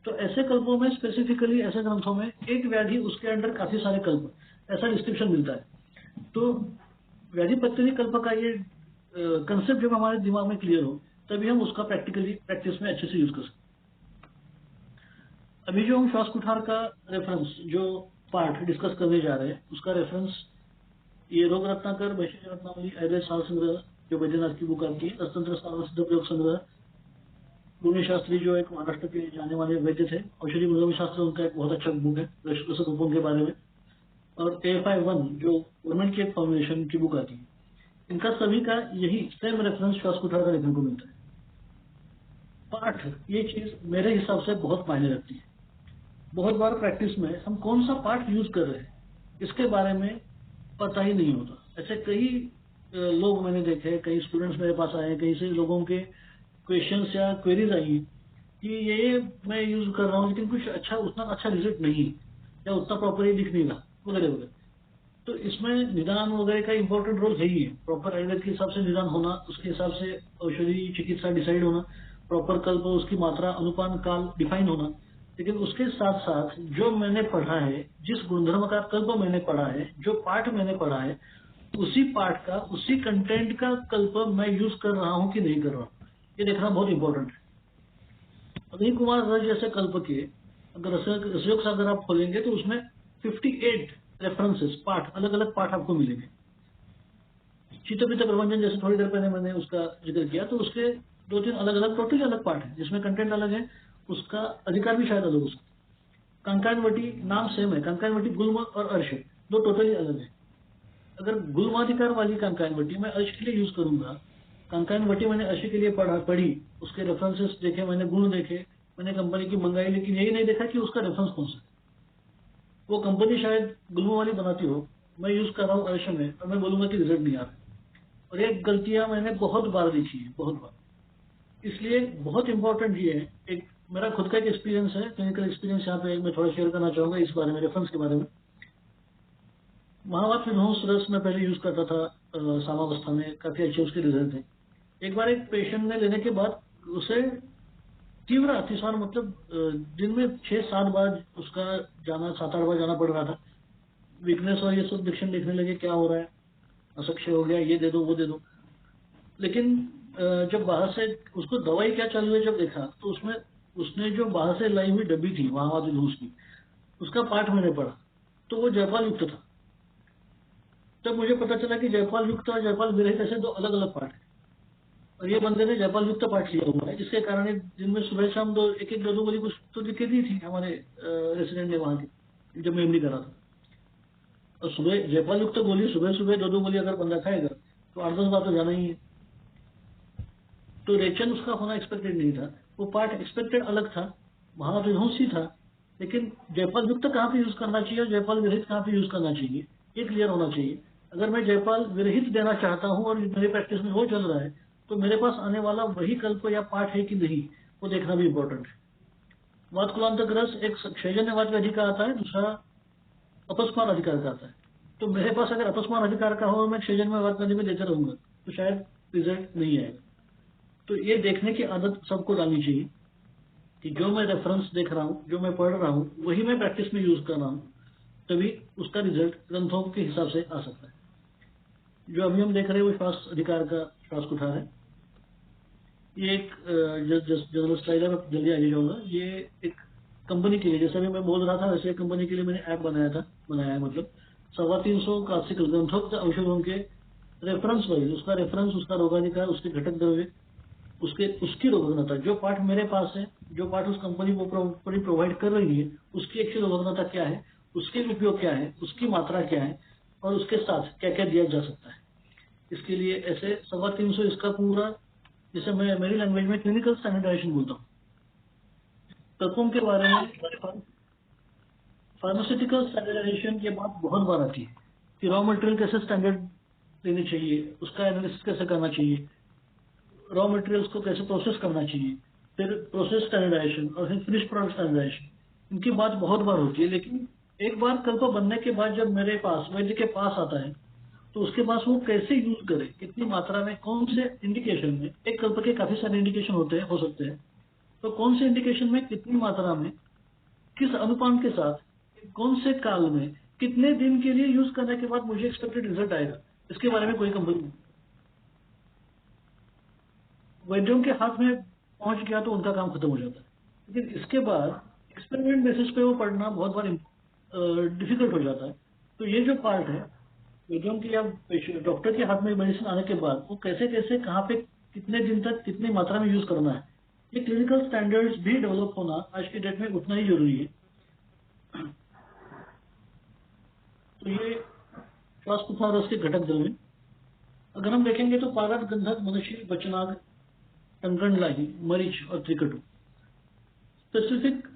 तो ऐसे कल्पों में स्पेसिफिकली, ऐसे ग्रंथों में एक व्याधि उसके अंदर काफी सारे कल्प, ऐसा डिस्क्रिप्शन मिलता है। तो व्याधि पत्नी कल्प का ये कंसेप्ट जब हमारे दिमाग में क्लियर हो, तभी हम उसका प्रैक्टिकली प्रैक्टिस में अच्छे से यूज कर सकते। अभी जो हम श्वास कुठार का रेफरेंस जो पार्ट डिस्कस करने जा रहे हैं, उसका रेफरेंस ये रोग रत्नाकर, वैशेषिक रत्नावली, आयुर्वेद सार संग्रह जो वैद्यनाथ की बुक आती है, रसतंत्र सिद्ध प्रयोग संग्रह, पुण्य शास्त्री जो एक महाराष्ट्र के जाने माने वैद्य थे, औषधि गुणधर्म शास्त्र उनका एक बहुत अच्छा बुक है रसरूपों के बारे में, और AFI-1 जो गवर्नमेंट की एक फॉर्मुलेशन की बुक आती है, इनका सभी का यही सेम रेफरेंस श्वास कुठार का देखने को मिलता है। पाठ ये चीज मेरे हिसाब से बहुत मायने रखती है। बहुत बार प्रैक्टिस में हम कौन सा पाठ यूज कर रहे हैं इसके बारे में पता ही नहीं होता। ऐसे कई लोग मैंने देखे, कई स्टूडेंट्स मेरे पास आए, कई से लोगों के क्वेश्चंस या क्वेरीज आई कि ये मैं यूज कर रहा हूँ लेकिन कुछ अच्छा उतना अच्छा रिजल्ट नहीं या उतना प्रॉपरली दिख नहीं रहा वगैरह वगैरह। तो इसमें निदान वगैरह का इम्पोर्टेंट रोल है ही है। प्रॉपर आयुर्वेद के हिसाब से निदान होना, उसके हिसाब से औषधि चिकित्सा डिसाइड होना, प्रॉपर कल्प उसकी मात्रा अनुपान काल डिफाइन होना। लेकिन उसके साथ साथ जो मैंने पढ़ा है, जिस गुणधर्म का कल्प मैंने पढ़ा है, जो पाठ मैंने पढ़ा है, उसी पाठ का उसी कंटेंट का कल्प मैं यूज कर रहा हूँ कि नहीं कर रहा हूँ, ये देखना बहुत इंपॉर्टेंट है। अग्नि कुमार रस जैसे कल्प के अगर रसयोग सागर आप खोलेंगे तो उसमें 58 रेफरेंसेस पाठ, अलग अलग पाठ आपको मिलेंगे। चित्तपित्त प्रबंधन जैसे थोड़ी देर पहले मैंने उसका जिक्र किया, तो उसके 2-3 अलग अलग टोटली अलग पाठ है जिसमें कंटेंट अलग है, उसका अधिकार भी शायद अलग हो सकता है। कंकायनवटी नाम सेम है, कंकायनवटी गुल्म और अर्श दो टोटली अलग है। अगर गुल्माधिकार वाली कंकायनवटी मैं अर्श के लिए यूज करूंगा, कंकायनवटी मैंने अर्श के लिए पढ़ी, उसके रेफरेंसेस देखे, मैंने गुण देखे, मैंने कंपनी की मंगाई, लेकिन यही नहीं देखा कि उसका रेफरेंस कौन सा है। वो कंपनी शायद गुल्म वाली बनाती हो, मैं यूज कर रहा हूँ अर्श में और मैं बोलूंगा कि रिजल्ट नहीं आ रहा। और ये गलतियां मैंने बहुत बार देखी है, बहुत बार। इसलिए बहुत इंपॉर्टेंट ये है, एक मेरा खुद का एक एक्सपीरियंस है, क्लिनिकल एक्सपीरियंस यहाँ पे मैं थोड़ा शेयर करना चाहूंगा इस बारे में, रेफरेंस के बारे में। महावात विध्वंस रस में पहले यूज करता था सामावस्था में, काफी अच्छे उसके रिजल्ट थे। एक बार एक पेशेंट ने लेने के बाद उसे तीव्र अतिसार, मतलब दिन में 6-7 बार उसका जाना, 7-8 बार जाना पड़ रहा था। वीकनेस और ये सब लक्षण देखने लगे, क्या हो रहा है, असक्ष्य हो गया, ये दे दो वो दे दो। लेकिन जब बाहर से उसको दवाई क्या चालू है जब देखा, तो उसने जो बाहर से लाई हुई डब्बी थी महावात विध्वंस की, उसका पाठ मैंने पढ़ा, तो वो जयपाल युक्त था। तब मुझे पता चला कि जयपाल युक्त और जयपाल विरहित ऐसे दो अलग अलग पाठ है, और ये बंदे ने जयपाल युक्त पाठ लिया हुआ है, जिसके कारण दिन में सुबह शाम एक एक दो गोली कुछ तो दिक्कत ही थी हमारे रेसिडेंट ने वहां की, जब मैं एमडी करा था। और सुबह जयपाल युक्त गोली सुबह सुबह 2-2 गोली अगर बंदा खाएगा तो 8-10 बार तो जाना ही है। तो रेचन उसका होना एक्सपेक्टेड नहीं था, वो पार्ट एक्सपेक्टेड अलग था, महाविध्वंस ही था। लेकिन जयपाल युक्त कहाँ पे यूज करना चाहिए और जयपाल विरहित कहाँ पे यूज करना चाहिए, ये क्लियर होना चाहिए। अगर मैं जयपाल विरहित देना चाहता हूँ और मेरी प्रैक्टिस में वो चल रहा है, तो मेरे पास आने वाला वही कल्प या पाठ है कि नहीं, वो देखना भी इम्पोर्टेंट है। वातकुलांतक रस एक क्षयजन्यवाद का अधिकार आता है, दूसरा अपस्मार अधिकार का आता है। तो मेरे पास अगर अपस्मार अधिकार का हो और मैं क्षयजन्यवाद का में देते रहूंगा तो शायद रिजल्ट नहीं आएगा। तो ये देखने की आदत सबको डालनी चाहिए कि जो मैं रेफरेंस देख रहा हूँ, जो मैं पढ़ रहा हूँ, वही मैं प्रैक्टिस में यूज कर रहा हूँ, तभी उसका रिजल्ट ग्रंथों के हिसाब से आ सकता है। जो अभी हम देख रहे हैं वो श्वास अधिकार का श्वास कुठार है। ये एक जनरल स्लाइड है, मैं जल्दी आगे जाऊंगा। ये एक कंपनी के लिए, जैसे भी मैं बोल रहा था वैसे कंपनी के लिए मैंने ऐप बनाया है, मतलब 350 क्लासिकल ग्रंथों औषधों के रेफरेंस वाइज, उसका रेफरेंस, उसका रोगाधिकार, उसके घटक द्रव्य, उसकी रोगग्नता, जो पाठ मेरे पास है, जो पाठ उस कंपनी को प्रोवाइड कर रही है, उसकी एक्चुअल रोगग्नता क्या है, उसके उपयोग क्या है, उसकी मात्रा क्या है, और उसके साथ क्या क्या दिया जा सकता है। इसके लिए ऐसे 350 इसका पूरा, जैसे मैं मेरी लैंग्वेज में क्लिनिकल स्टैंडर्डाइजेशन बोलता हूँ। तत्वों के बारे में फार्मास्यूटिकल स्टैंडर्डाइजेशन की बात बहुत बार आती है कि रॉ मटेरियल कैसे स्टैंडर्ड लेनी चाहिए, उसका एनालिसिस कैसे करना चाहिए, रॉ मटेरियल्स को कैसे प्रोसेस करना चाहिए, फिर प्रोसेस स्टैंडर्डाइजेशन और फिर फिनिश प्रोडक्ट स्टैंडर्डाइजेशन, इनकी बात बहुत बार होती है। लेकिन एक बार कल्प बनने के बाद जब मेरे पास वैद्य के पास आता है, तो उसके पास वो कैसे यूज करे, कितनी मात्रा में, कौन से इंडिकेशन में, एक कल्प के काफी सारे इंडिकेशन हो सकते हैं, तो कौन से इंडिकेशन में कितनी मात्रा में, किस अनुपात के साथ, कौन से काल में, कितने दिन के लिए यूज करने के बाद मुझे एक्सपेक्टेड रिजल्ट आएगा, इसके बारे में कोई कंपनी नहीं। वैद्यों के हाथ में पहुंच गया तो उनका काम खत्म हो जाता है। लेकिन इसके बाद एक्सपेरिमेंट बेसिस पे वो पढ़ना बहुत बार डिफिकल्ट हो जाता है। तो ये जो पार्ट है वैद्यों की या डॉक्टर के हाथ में मेडिसिन आने के बाद वो कैसे कैसे कहाँ पे कितने दिन तक कितनी मात्रा में यूज करना है, ये क्लिनिकल स्टैंडर्ड्स भी डेवलप होना आज की डेट में उतना ही जरूरी है। तो ये श्वास तथा रस के घटक द्रव्य, अगर हम देखेंगे तो पारद, गंधक, मनशील, बचनाग, टंकण लाही, मरीच और त्रिकटु, स्पेसिफिक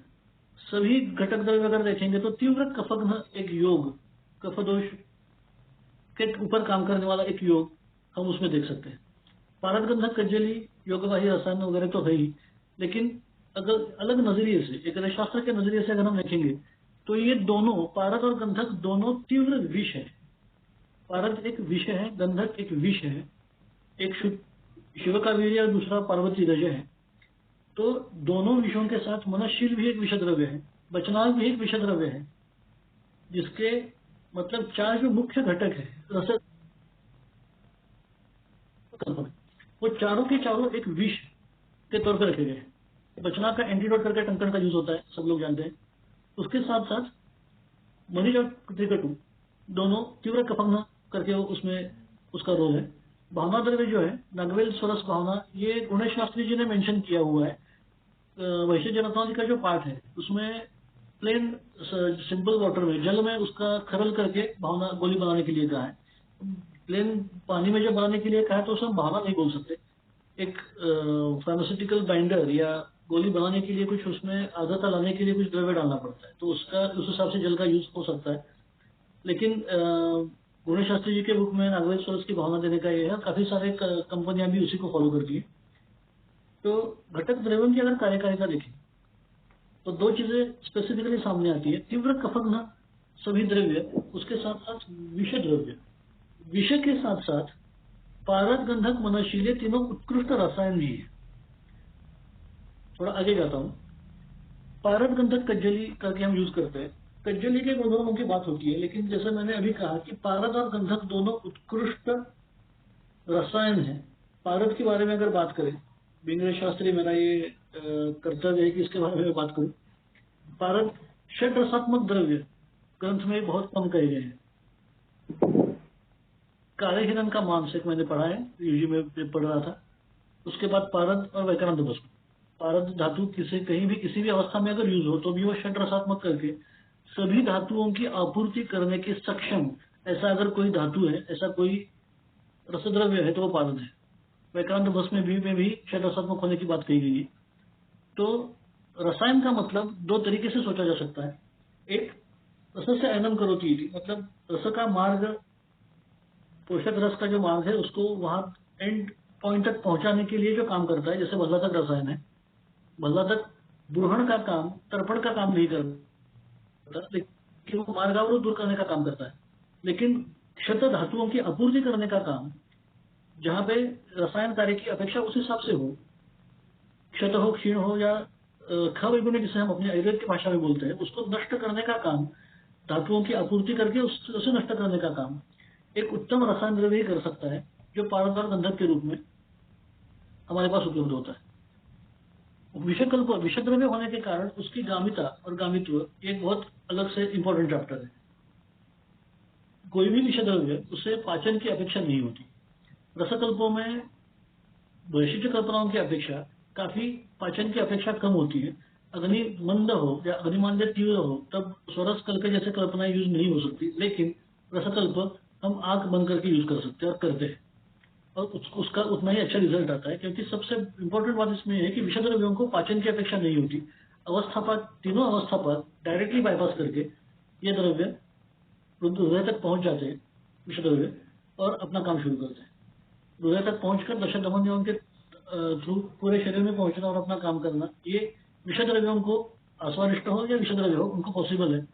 सभी घटक द्रव्य अगर देखेंगे तो तीव्र कफघ्न एक योग, कफदोष के ऊपर काम करने वाला एक योग हम उसमें देख सकते हैं। पारद, गंधक, कज्जली, योगवाही, रसायन वगैरह तो है ही, लेकिन अगर अलग नजरिए से, एक शास्त्र के नजरिए से अगर हम देखेंगे तो ये दोनों पारद और गंधक दोनों तीव्र विष है। पारद एक विष है, गंधक एक विष है, एक शिव का वीर्य और दूसरा पार्वती रज है। तो दोनों विषयों के साथ मनशील भी एक विष द्रव्य है, बचनाग भी एक विष द्रव्य है, जिसके मतलब 4 जो मुख्य घटक है रस, वो चारों के चारों एक विष के तौर पर रखे गए। बचनाग का एंटीडोट करके टंकण का यूज होता है, सब लोग जानते हैं। उसके साथ साथ मरीच और त्रिकटु दोनों तीव्र कफघ्न करके उसमें उसका रोल है। भावना द्रव्य जो है नागवेल स्वरस भावना, ये गुणेश शास्त्री जी ने मेंशन किया हुआ है। वैश्य जनताओं का जो पाठ है उसमें प्लेन सिंपल वाटर में, जल में उसका खरल करके भावना गोली बनाने के लिए कहा है। प्लेन पानी में जब बनाने के लिए कहा है तो उसमें भावना नहीं बोल सकते। एक फार्मास्यूटिकल बाइंडर या गोली बनाने के लिए कुछ उसमें आर्द्रता लाने के लिए कुछ द्रव्य डालना पड़ता है, तो उसका उस हिसाब से जल का यूज हो सकता है। लेकिन गुणेश शास्त्री जी के बुक में नागवेल स्वरस की भावना देने का ये है, काफी सारे कंपनियां भी उसी को फॉलो करती है। तो घटक द्रव्यों की अगर कार्यकारिता देखें तो 2 चीजें स्पेसिफिकली सामने आती है, तीव्र कफघ्न सभी द्रव्य, उसके साथ साथ विष द्रव्य। विष के साथ साथ पारद, गंधक, मनशील तीनों उत्कृष्ट रसायन भी है। थोड़ा आगे जाता हूँ। पारद, गंधक, कज्जली करके हम यूज करते हैं। कज्जली के गुणों की बात होती है, लेकिन जैसे मैंने अभी कहा कि पारद और गंधक दोनों उत्कृष्ट रसायन है। पारद के बारे में अगर बात करें, बिंगरे शास्त्री मेरा ये कर्तव्य है कि इसके बारे में बात करूं। पारद षट रसात्मक द्रव्य ग्रंथ में बहुत कम कहे गए हैं। काले हिरण का मांस एक मैंने पढ़ा है, यूजी में पढ़ रहा था। उसके बाद पारद और वैक्रांत भस्म। पारद धातु कहीं भी किसी भी अवस्था में अगर यूज हो तो भी वो षट रसात्मक करके सभी धातुओं की आपूर्ति करने के सक्षम, ऐसा अगर कोई धातु है, ऐसा कोई रसद्रव्य है तो वो पारद है। वैक्रांत भस्म में भी षट रसात्मक होने की बात कही गई है। तो रसायन का मतलब 2 तरीके से सोचा जा सकता है। एक, रस से अयनम करोति, मतलब रस का मार्ग, पोषक रस का जो मार्ग है उसको वहां एंड पॉइंट तक पहुंचाने के लिए जो काम करता है, जैसे भल्लातक रसायन है। भल्लातक बुरहण का काम, तर्पण का काम नहीं करता, लेकिन वो मार्गावरोध दूर करने का काम करता है। लेकिन क्षत धातुओं की आपूर्ति करने का काम, जहां पे रसायन कार्य की अपेक्षा उस हिसाब से हो, क्षत हो, क्षीण हो या खविगुण जिसे हम अपनी आयुर्वेद की भाषा में बोलते हैं, उसको नष्ट करने का काम, धातुओं की आपूर्ति करके उसे नष्ट करने का काम एक उत्तम रसायन द्रव्य ही कर सकता है, जो पारद और गंधक के रूप में हमारे पास उपलब्ध होता है। विषकल्प, विषद्रव्य होने के कारण उसकी गामिता और गामित्व एक बहुत अलग से इंपॉर्टेंट चैप्टर है। कोई भी विषद्रव्य उससे पाचन की अपेक्षा नहीं होती। रसकल्पों में वैशिष्ट कल्पनाओं की अपेक्षा काफी पाचन की अपेक्षा कम होती है। अग्नि मंद हो या अग्निमांद्य तीव्र हो तब स्वरस कल्प जैसे कल्पनाएं यूज नहीं हो सकती, लेकिन रसकल्प हम आंख बंद करके यूज कर सकते हैं और करते हैं, और उसका उतना ही अच्छा रिजल्ट आता है। क्योंकि सबसे इंपॉर्टेंट बात इसमें है कि विषद द्रव्यों को पाचन की अपेक्षा नहीं होती। अवस्थापात, तीनों अवस्थापात डायरेक्टली बाईपास करके ये द्रव्य हृदय तक पहुंच जाते हैं, विषद द्रव्य, और अपना काम शुरू करते हैं। हृदय तक पहुंचकर दशक धमनियों के थ्रू पूरे शरीर में पहुंचना और अपना काम करना, ये विषद द्रव्यों को अस्वादिष्ट हो या विषद द्रव्य हो उनको पॉसिबल है।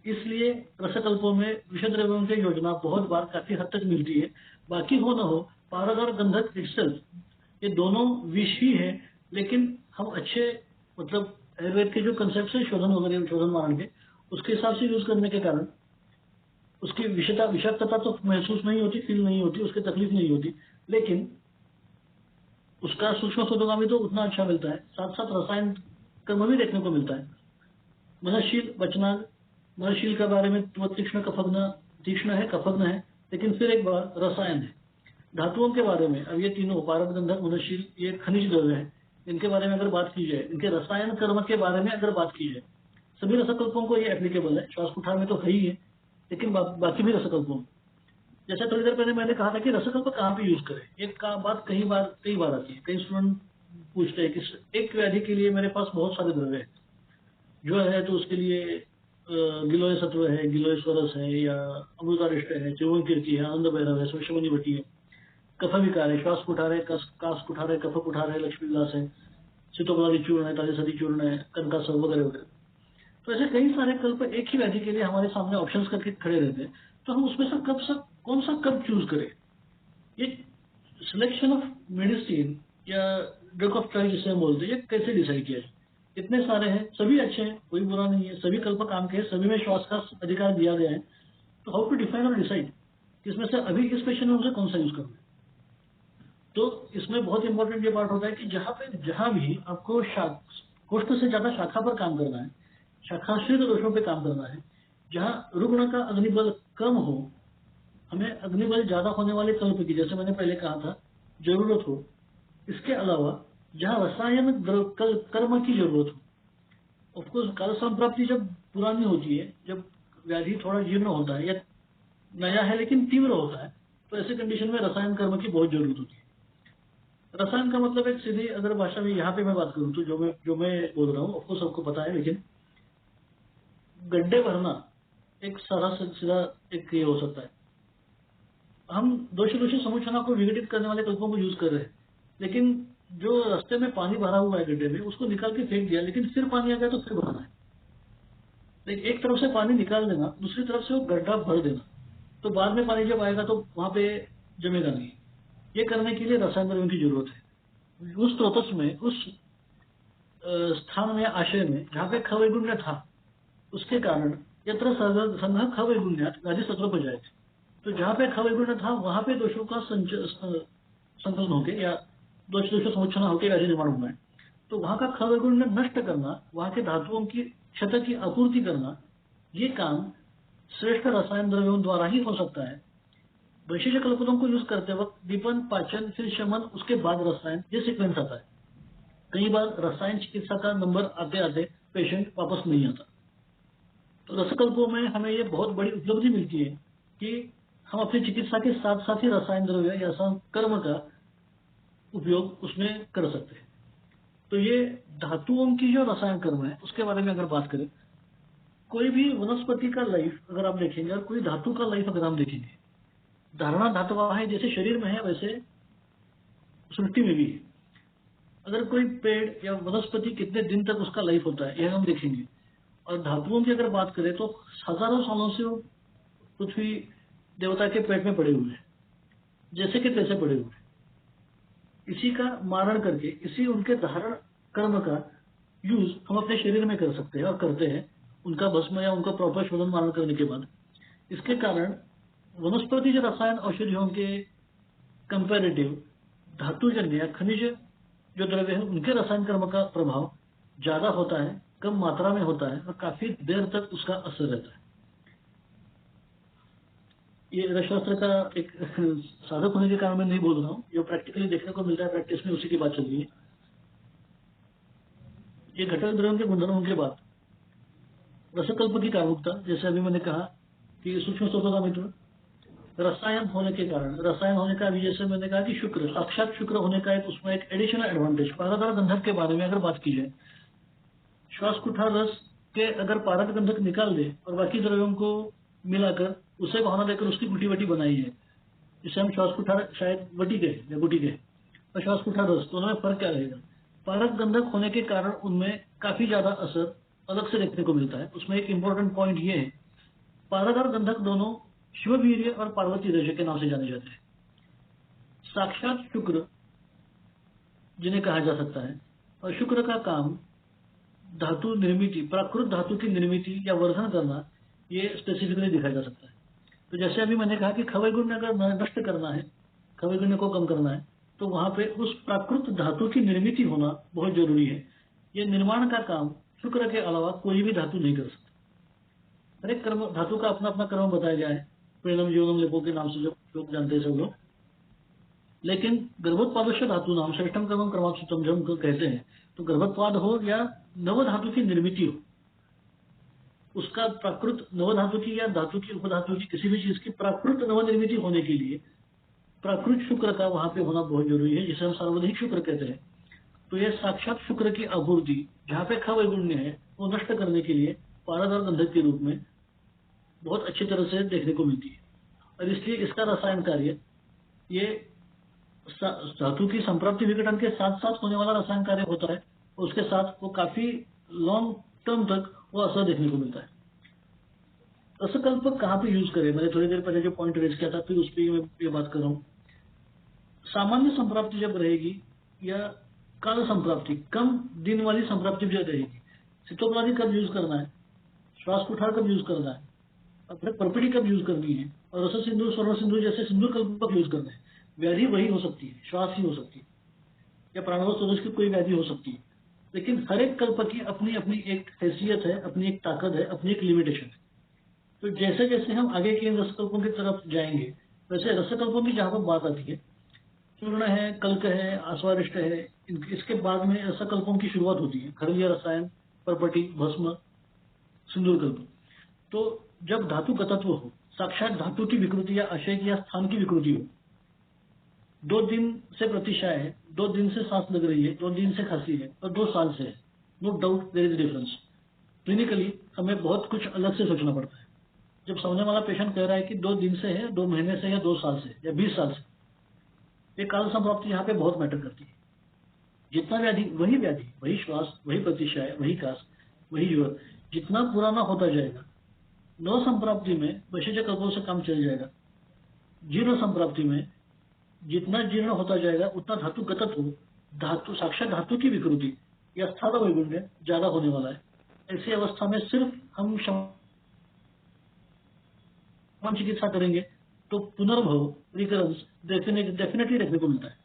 इसलिए रसकल्पों में विषद द्रव्यों की योजना बहुत बार काफी हद तक मिलती है। बाकी हो न हो, पारद और गंधक इटसेल्फ ये दोनों विष ही है, लेकिन हम अच्छे मतलब आयुर्वेद के जो कंसेप्ट है शोधन वगैरह, शोधन मारण के, उसके हिसाब से यूज करने के कारण उसकी विषाक्तता तो महसूस नहीं होती, फील नहीं होती, उसकी तकलीफ नहीं होती, लेकिन उसका सूक्ष्म शोधगामी तो उतना अच्छा मिलता है। साथ साथ रसायन कर्म भी देखने को मिलता है। मनशील, बचनाग, मनशील के बारे में तीक्ष्ण कफग्न, तीक्ष्ण है, कफग्न है, लेकिन फिर एक बार रसायन है। धातुओं के बारे में, अब ये तीनों पारद, गंधक, मनशील, ये खनिज द्रव्य है। इनके बारे में अगर बात की जाए, इनके रसायन कर्म के बारे में अगर बात की जाए, सभी रसकल्पों को ये एप्लीकेबल है। श्वास कुठार में तो है ही है, लेकिन बाकी भी रसकल्पों में, जैसा थोड़ी देर पहले मैंने कहा था कि रसकल्प कहाँ पे यूज करें, एक का बात कई बार आती है। कई स्टूडेंट पूछते हैं कि एक व्याधि के लिए मेरे पास बहुत सारे द्रव्य है जो है, तो उसके लिए गिलोय सत्व है, गिलोय स्वरस है, या अमृतारिष्ट है, त्रिभुवन कीर्ति है, आनंद भैरव है, सुषमनी भट्टी है, कफ विकार है, श्वास कुठार है, कास कुठार है, कफ कुठार है, लक्ष्मी विलास है, सीतोपलादी चूर्ण है, ताजे सदी चूर्ण है, कनका सब वगैरह वगैरह। तो ऐसे कई सारे कल्प एक ही व्याधि के लिए हमारे सामने ऑप्शंस करके खड़े रहते हैं, तो हम उसमें से कौन सा कब चूज करें? ये सिलेक्शन ऑफ मेडिसिन या ड्रग ऑफ चॉइस जिसे हम बोलते हैं, ये कैसे डिसाइड किया जाए? इतने सारे हैं, सभी अच्छे हैं, कोई बुरा नहीं है, सभी कल्प काम के हैं, सभी में श्वास का अधिकार दिया गया है, तो हाउ टू डिफाइन और डिसाइड इसमें से अभी इस पेशेंट में मुझे कौन सा यूज करना है? तो इसमें बहुत इंपॉर्टेंट ये पार्ट होता है कि जहां भी आपको कोष्ठ से ज्यादा शाखा पर काम करना है, शाखाश्रित दोषों पे काम करना है, जहाँ रुग्ण का अग्निबल कम हो, हमें अग्निबल ज्यादा होने वाले कल्प की, जैसे मैंने पहले कहा था, जरूरत हो। इसके अलावा जहाँ रसायन कर्म की जरूरत हो, ऑफकोर्स काल संप्राप्ति जब पुरानी होती है, जब व्याधि थोड़ा जीर्ण होता है या नया है लेकिन तीव्र होता है, तो ऐसे कंडीशन में रसायन कर्म की बहुत जरूरत होती है। रसायन का मतलब एक सीधी अगर भाषा में यहाँ पे मैं बात करूँ तो जो मैं बोल रहा हूँ ऑफकोर्स सबको पता है, लेकिन गड्ढे भरना एक सारा सीधा एक ये हो सकता है। हम दोषी समुचना को विघटित करने वाले कल्पों को यूज कर रहे हैं, लेकिन जो रास्ते में पानी भरा हुआ है गड्ढे में, उसको निकाल के फेंक दिया, लेकिन फिर पानी आ गया तो फिर भरना है। लेकिन एक तरफ से पानी निकाल देना, दूसरी तरफ से वो गड्ढा भर देना, तो बाद में पानी जब आएगा तो वहां पे जमेगा नहीं। ये करने के लिए रसायन द्रव्यों की जरूरत है। उस स्रोतस में, उस स्थान में, आशय में जहाँ पे खवैगुण्य था, उसके कारण यत्र संघ खवैगुण्यात व्याधि सत्रोपजायते, तो जहाँ पे खवैगुण्य था वहां पे दोषों का संकलन होके या दोष समुच्चना होकर व्याधि निर्माण हुआ है। तो वहां का खवैगुण्य नष्ट करना, वहां के धातुओं की क्षत की आपूर्ति करना, ये काम श्रेष्ठ रसायन द्रव्यों द्वारा ही हो सकता है। वैशिष्ट कल्पनाओं को यूज करते वक्त दीपन, पाचन, फिर शमन, उसके बाद रसायन, ये सीक्वेंस आता है। कई बार रसायन चिकित्सा का नंबर आते आते पेशेंट वापस नहीं आता। तो रसकल्पों में हमें ये बहुत बड़ी उपलब्धि मिलती है कि हम अपनी चिकित्सा के साथ साथ ही रसायन द्रव्य या रसायन कर्म का उपयोग उसमें कर सकते हैं। तो ये धातुओं की जो रसायन कर्म है उसके बारे में अगर बात करें, कोई भी वनस्पति का लाइफ अगर आप देखेंगे और कोई धातु का लाइफ अगर हम देखेंगे, धारणा धातुवा है, जैसे शरीर में है वैसे सृष्टि में भी है। अगर कोई पेड़ या वनस्पति कितने दिन तक उसका लाइफ होता है, यह हम देखेंगे। और धातुओं की अगर बात करें तो हजारों सालों से वो पृथ्वी देवता के पेट में पड़े हुए हैं, जैसे के तैसे पड़े हुए हैं। इसी का मारण करके, इसी उनके धारण कर्म का यूज हम अपने शरीर में कर सकते हैं और करते हैं, उनका भस्म या उनका प्रॉपर शोधन मारण करने के बाद। इसके कारण वनस्पति जो रसायन औषधियों के कंपेरेटिव धातुजन्य या खनिज जो द्रव्य है उनके रसायन कर्म का प्रभाव ज्यादा होता है, कम मात्रा में होता है और काफी देर तक उसका असर रहता है। ये रसशास्त्र का एक साधक होने के कारण मैं नहीं बोल रहा हूँ, जो प्रैक्टिकली देखने को मिलता है प्रैक्टिस में, उसी की बात चल रही है। ये घटक द्रव्यों के गुणधर्मों के बाद रसकल्प की कामुकता, जैसे अभी मैंने कहा कि सूक्ष्म स्रोतों का मित्र, रसायन होने के कारण, रसायन होने का अभी जैसे मैंने कहा कि शुक्र, साक्षात शुक्र होने का एक उसमें एक एडिशनल एडवांटेज। पारदर गंधक के बारे में अगर बात की जाए, श्वास कुठार रस के अगर पारक गंधक निकाल दे और बाकी द्रव्यों को मिलाकर उसे बहाना देकर उसकी गुटी वटी बनाई है, जिसे हम श्वास कुठार शायद वटी गए या गुटी गए, और श्वास कुठार रस दोनों में फर्क क्या रहेगा? पारक गंधक होने के कारण उनमें काफी ज्यादा असर अलग से देखने को मिलता है। उसमें एक इंपॉर्टेंट पॉइंट ये है, पारक और गंधक दोनों शिववीर्य और पार्वती रेशे के नाम से जाने जाते हैं। साक्षात शुक्र जिन्हें कहा जा सकता है, और शुक्र का काम धातु निर्मित, प्राकृत धातु की निर्मित या वर्धन करना, ये स्पेसिफिकली दिखाया जा सकता है। तो जैसे अभी मैंने कहा कि खवैगुण्य अगर नष्ट करना है, खवैगुण्य को कम करना है, तो वहां पे उस प्राकृत धातु की निर्मित होना बहुत जरूरी है। ये निर्माण का काम शुक्र के अलावा कोई भी धातु नहीं कर सकता। हर एक कर्म धातु का अपना अपना कर्म बताया गया है, प्रेरम जीवनम लेपो के नाम से जो लोग जानते हैं सब लोग। लेकिन गर्भोत्पादस्य धातु नाम श्रेष्ठम कर्मम कर्माच्युतम जब हम कहते हैं तो गर्भोत्पाद हो या नव धातु की निर्मिति हो, उसका प्राकृत नव धातु की या धातु की उपधातु की किसी भी चीज की प्राकृत नव निर्मिति होने के लिए प्राकृत शुक्र का वहां पे होना बहुत जरूरी है, जिसे हम सार्वधिक शुक्र कहते हैं। तो यह साक्षात शुक्र की आपूर्ति जहाँ पे ख वैगुण्य है वो नष्ट करने के लिए पारद और गंधक के रूप में बहुत अच्छी तरह से देखने को मिलती है। और इसलिए इसका रसायन कार्य ये धातु की संप्राप्ति विघटन के साथ साथ होने वाला रसायन कार्य होता है, और उसके साथ वो काफी लॉन्ग टर्म तक वो असर देखने को मिलता है। रसकल्पक कहाँ पे यूज करें, मैंने थोड़ी देर पहले जो पॉइंट रेज किया था फिर उस पर मैं ये बात कर रहा हूँ। सामान्य संप्राप्ति जब रहेगी या काल संप्राप्ति कम दिन वाली संप्राप्ति जब रहेगी, सितोपलादी कब यूज करना है, श्वास कुठार कब यूज करना है, अपने परपीड़ी कब यूज करनी है, और रस सिंधु स्वर्ण सिंधु जैसे सिंधु कल्पक यूज करना है। व्याधि वही हो सकती है, श्वास ही हो सकती है या प्राणवायु सदस्य की कोई व्याधि हो सकती है, लेकिन हर एक कल्प की अपनी अपनी एक हैसियत है, अपनी एक ताकत है, अपनी एक लिमिटेशन है। तो जैसे जैसे हम आगे के इन रसकल्पों की तरफ जाएंगे वैसे रसकल्पों की जहाँ पर बात आती है, चूर्ण है, कल्क है, आस्वादिष्ट है, इसके बाद में रसकल्पों की शुरुआत होती है, खरलीय रसायन, परपटी, भस्म, सिंदूर कल्प। तो जब धातु गतत्व हो, साक्षात धातु की विकृति या आशय की या स्थान की विकृति हो, 2 दिन से प्रतिशय है, 2 दिन से सांस लग रही है, 2 दिन से खांसी है और 2 साल से है, no doubt there is difference. Clinically हमें बहुत कुछ अलग से सोचना पड़ता है। जब सामने वाला पेशेंट कह रहा है कि 2 दिन से है, 2 महीने से या 2 साल से या 20 साल से, ये काल संप्राप्ति यहाँ पे बहुत मैटर करती है। जितना व्याधि, वही श्वास, वही प्रतिशय, वही कास, वही ज्वर, जितना पुराना होता जाएगा, नव संप्राप्ति में वैशेषिक कल्पों से काम चल जाएगा। जीर्ण संप्राप्ति में जितना जीर्ण होता जाएगा उतना धातु गतत हो, धातु साक्षात धातु की विकृति या स्थान वैगुण्य ज्यादा होने वाला है। ऐसी अवस्था में सिर्फ हम चिकित्सा करेंगे तो पुनर्भव, रिकरेंस डेफिनेटली देखने को मिलता है।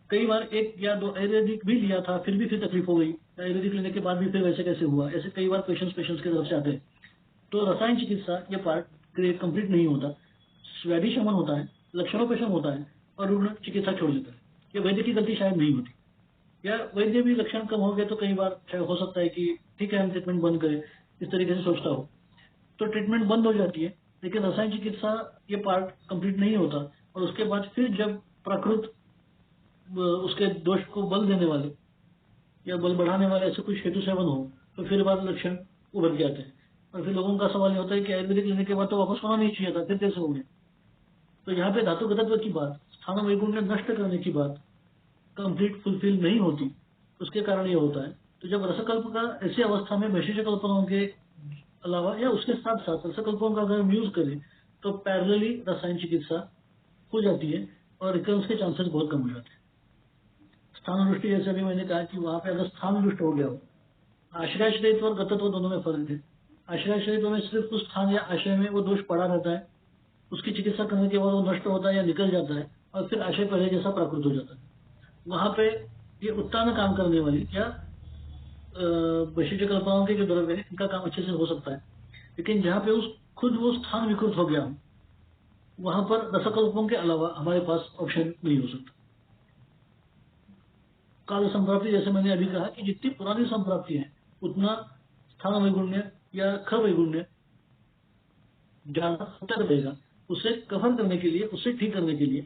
कई बार 1 या 2 आयुर्वेदिक भी लिया था, फिर तकलीफ हो गई, आयुर्वेदिक लेने के बाद भी फिर वैसे कैसे हुआ, ऐसे कई बार पेशेंट्स की तरफ से आते हैं। तो रसायन चिकित्सा ये पार्ट कंप्लीट नहीं होता, व्याधि शमन होता है, लक्षणोपशम होता है और रुग्ण चिकित्सा छोड़ देता है। ये वैद्य की गलती शायद नहीं होती, या वैद्य भी लक्षण कम हो गए तो कई बार शायद हो सकता है कि ठीक है हम ट्रीटमेंट बंद करें, इस तरीके से सोचता हो तो ट्रीटमेंट बंद हो जाती है। लेकिन रसायन चिकित्सा ये पार्ट कंप्लीट नहीं होता, और उसके बाद फिर जब प्राकृत उसके दोष को बल देने वाले या बल बढ़ाने वाले ऐसे कुछ हेतु सेवन हो तो फिर बाद लक्षण उभर के आते हैं। और फिर लोगों का सवाल ये होता है कि आयुर्वेदिक लेने के बाद तो वापस होना नहीं चाहिए था, फिर कैसे हो गया। तो यहाँ पे धातु गतत्व की बात, स्थान वैगुण्य नष्ट करने की बात कंप्लीट फुलफिल नहीं होती, उसके कारण ये होता है। तो जब रसकल्प का ऐसी अवस्था में वैशेषिक कल्पनाओं के अलावा या उसके साथ साथ रसकल्पों का अगर हम यूज करें तो पैरेलली रसायन चिकित्सा हो जाती है और रिकरेंस के चांसेस बहुत कम हो जाते हैं। स्थान दृष्टि जैसे भी मैंने कहा कि वहां पे अगर स्थान दुष्ट हो गया हो, आश्रयाश्रयित्व और गतत्व दोनों में फर्क है। आश्रयाश्रयित्व में सिर्फ उस स्थान या आशय में वो दोष पड़ा रहता है, उसकी चिकित्सा करने के बाद वो नष्ट होता है या निकल जाता है और फिर आशय पहले जैसा प्राकृत हो जाता है। वहां पे ये उत्तान काम करने वाली या वैशिष्ट कल्पनाओं के जो द्रव्य है इनका काम अच्छे से हो सकता है। लेकिन जहाँ पे खुद वो स्थान विकृत हो गया, वहां पर रसकल्पों के अलावा हमारे पास ऑप्शन नहीं हो सकता। काल संप्राप्ति जैसे मैंने अभी कहा कि जितनी पुरानी संप्राप्ति है उतना स्थान वैगुण्य या ख वैगुण्य ज्यादा सतर्क रहेगा। उसे कवर करने के लिए, उसे ठीक करने के लिए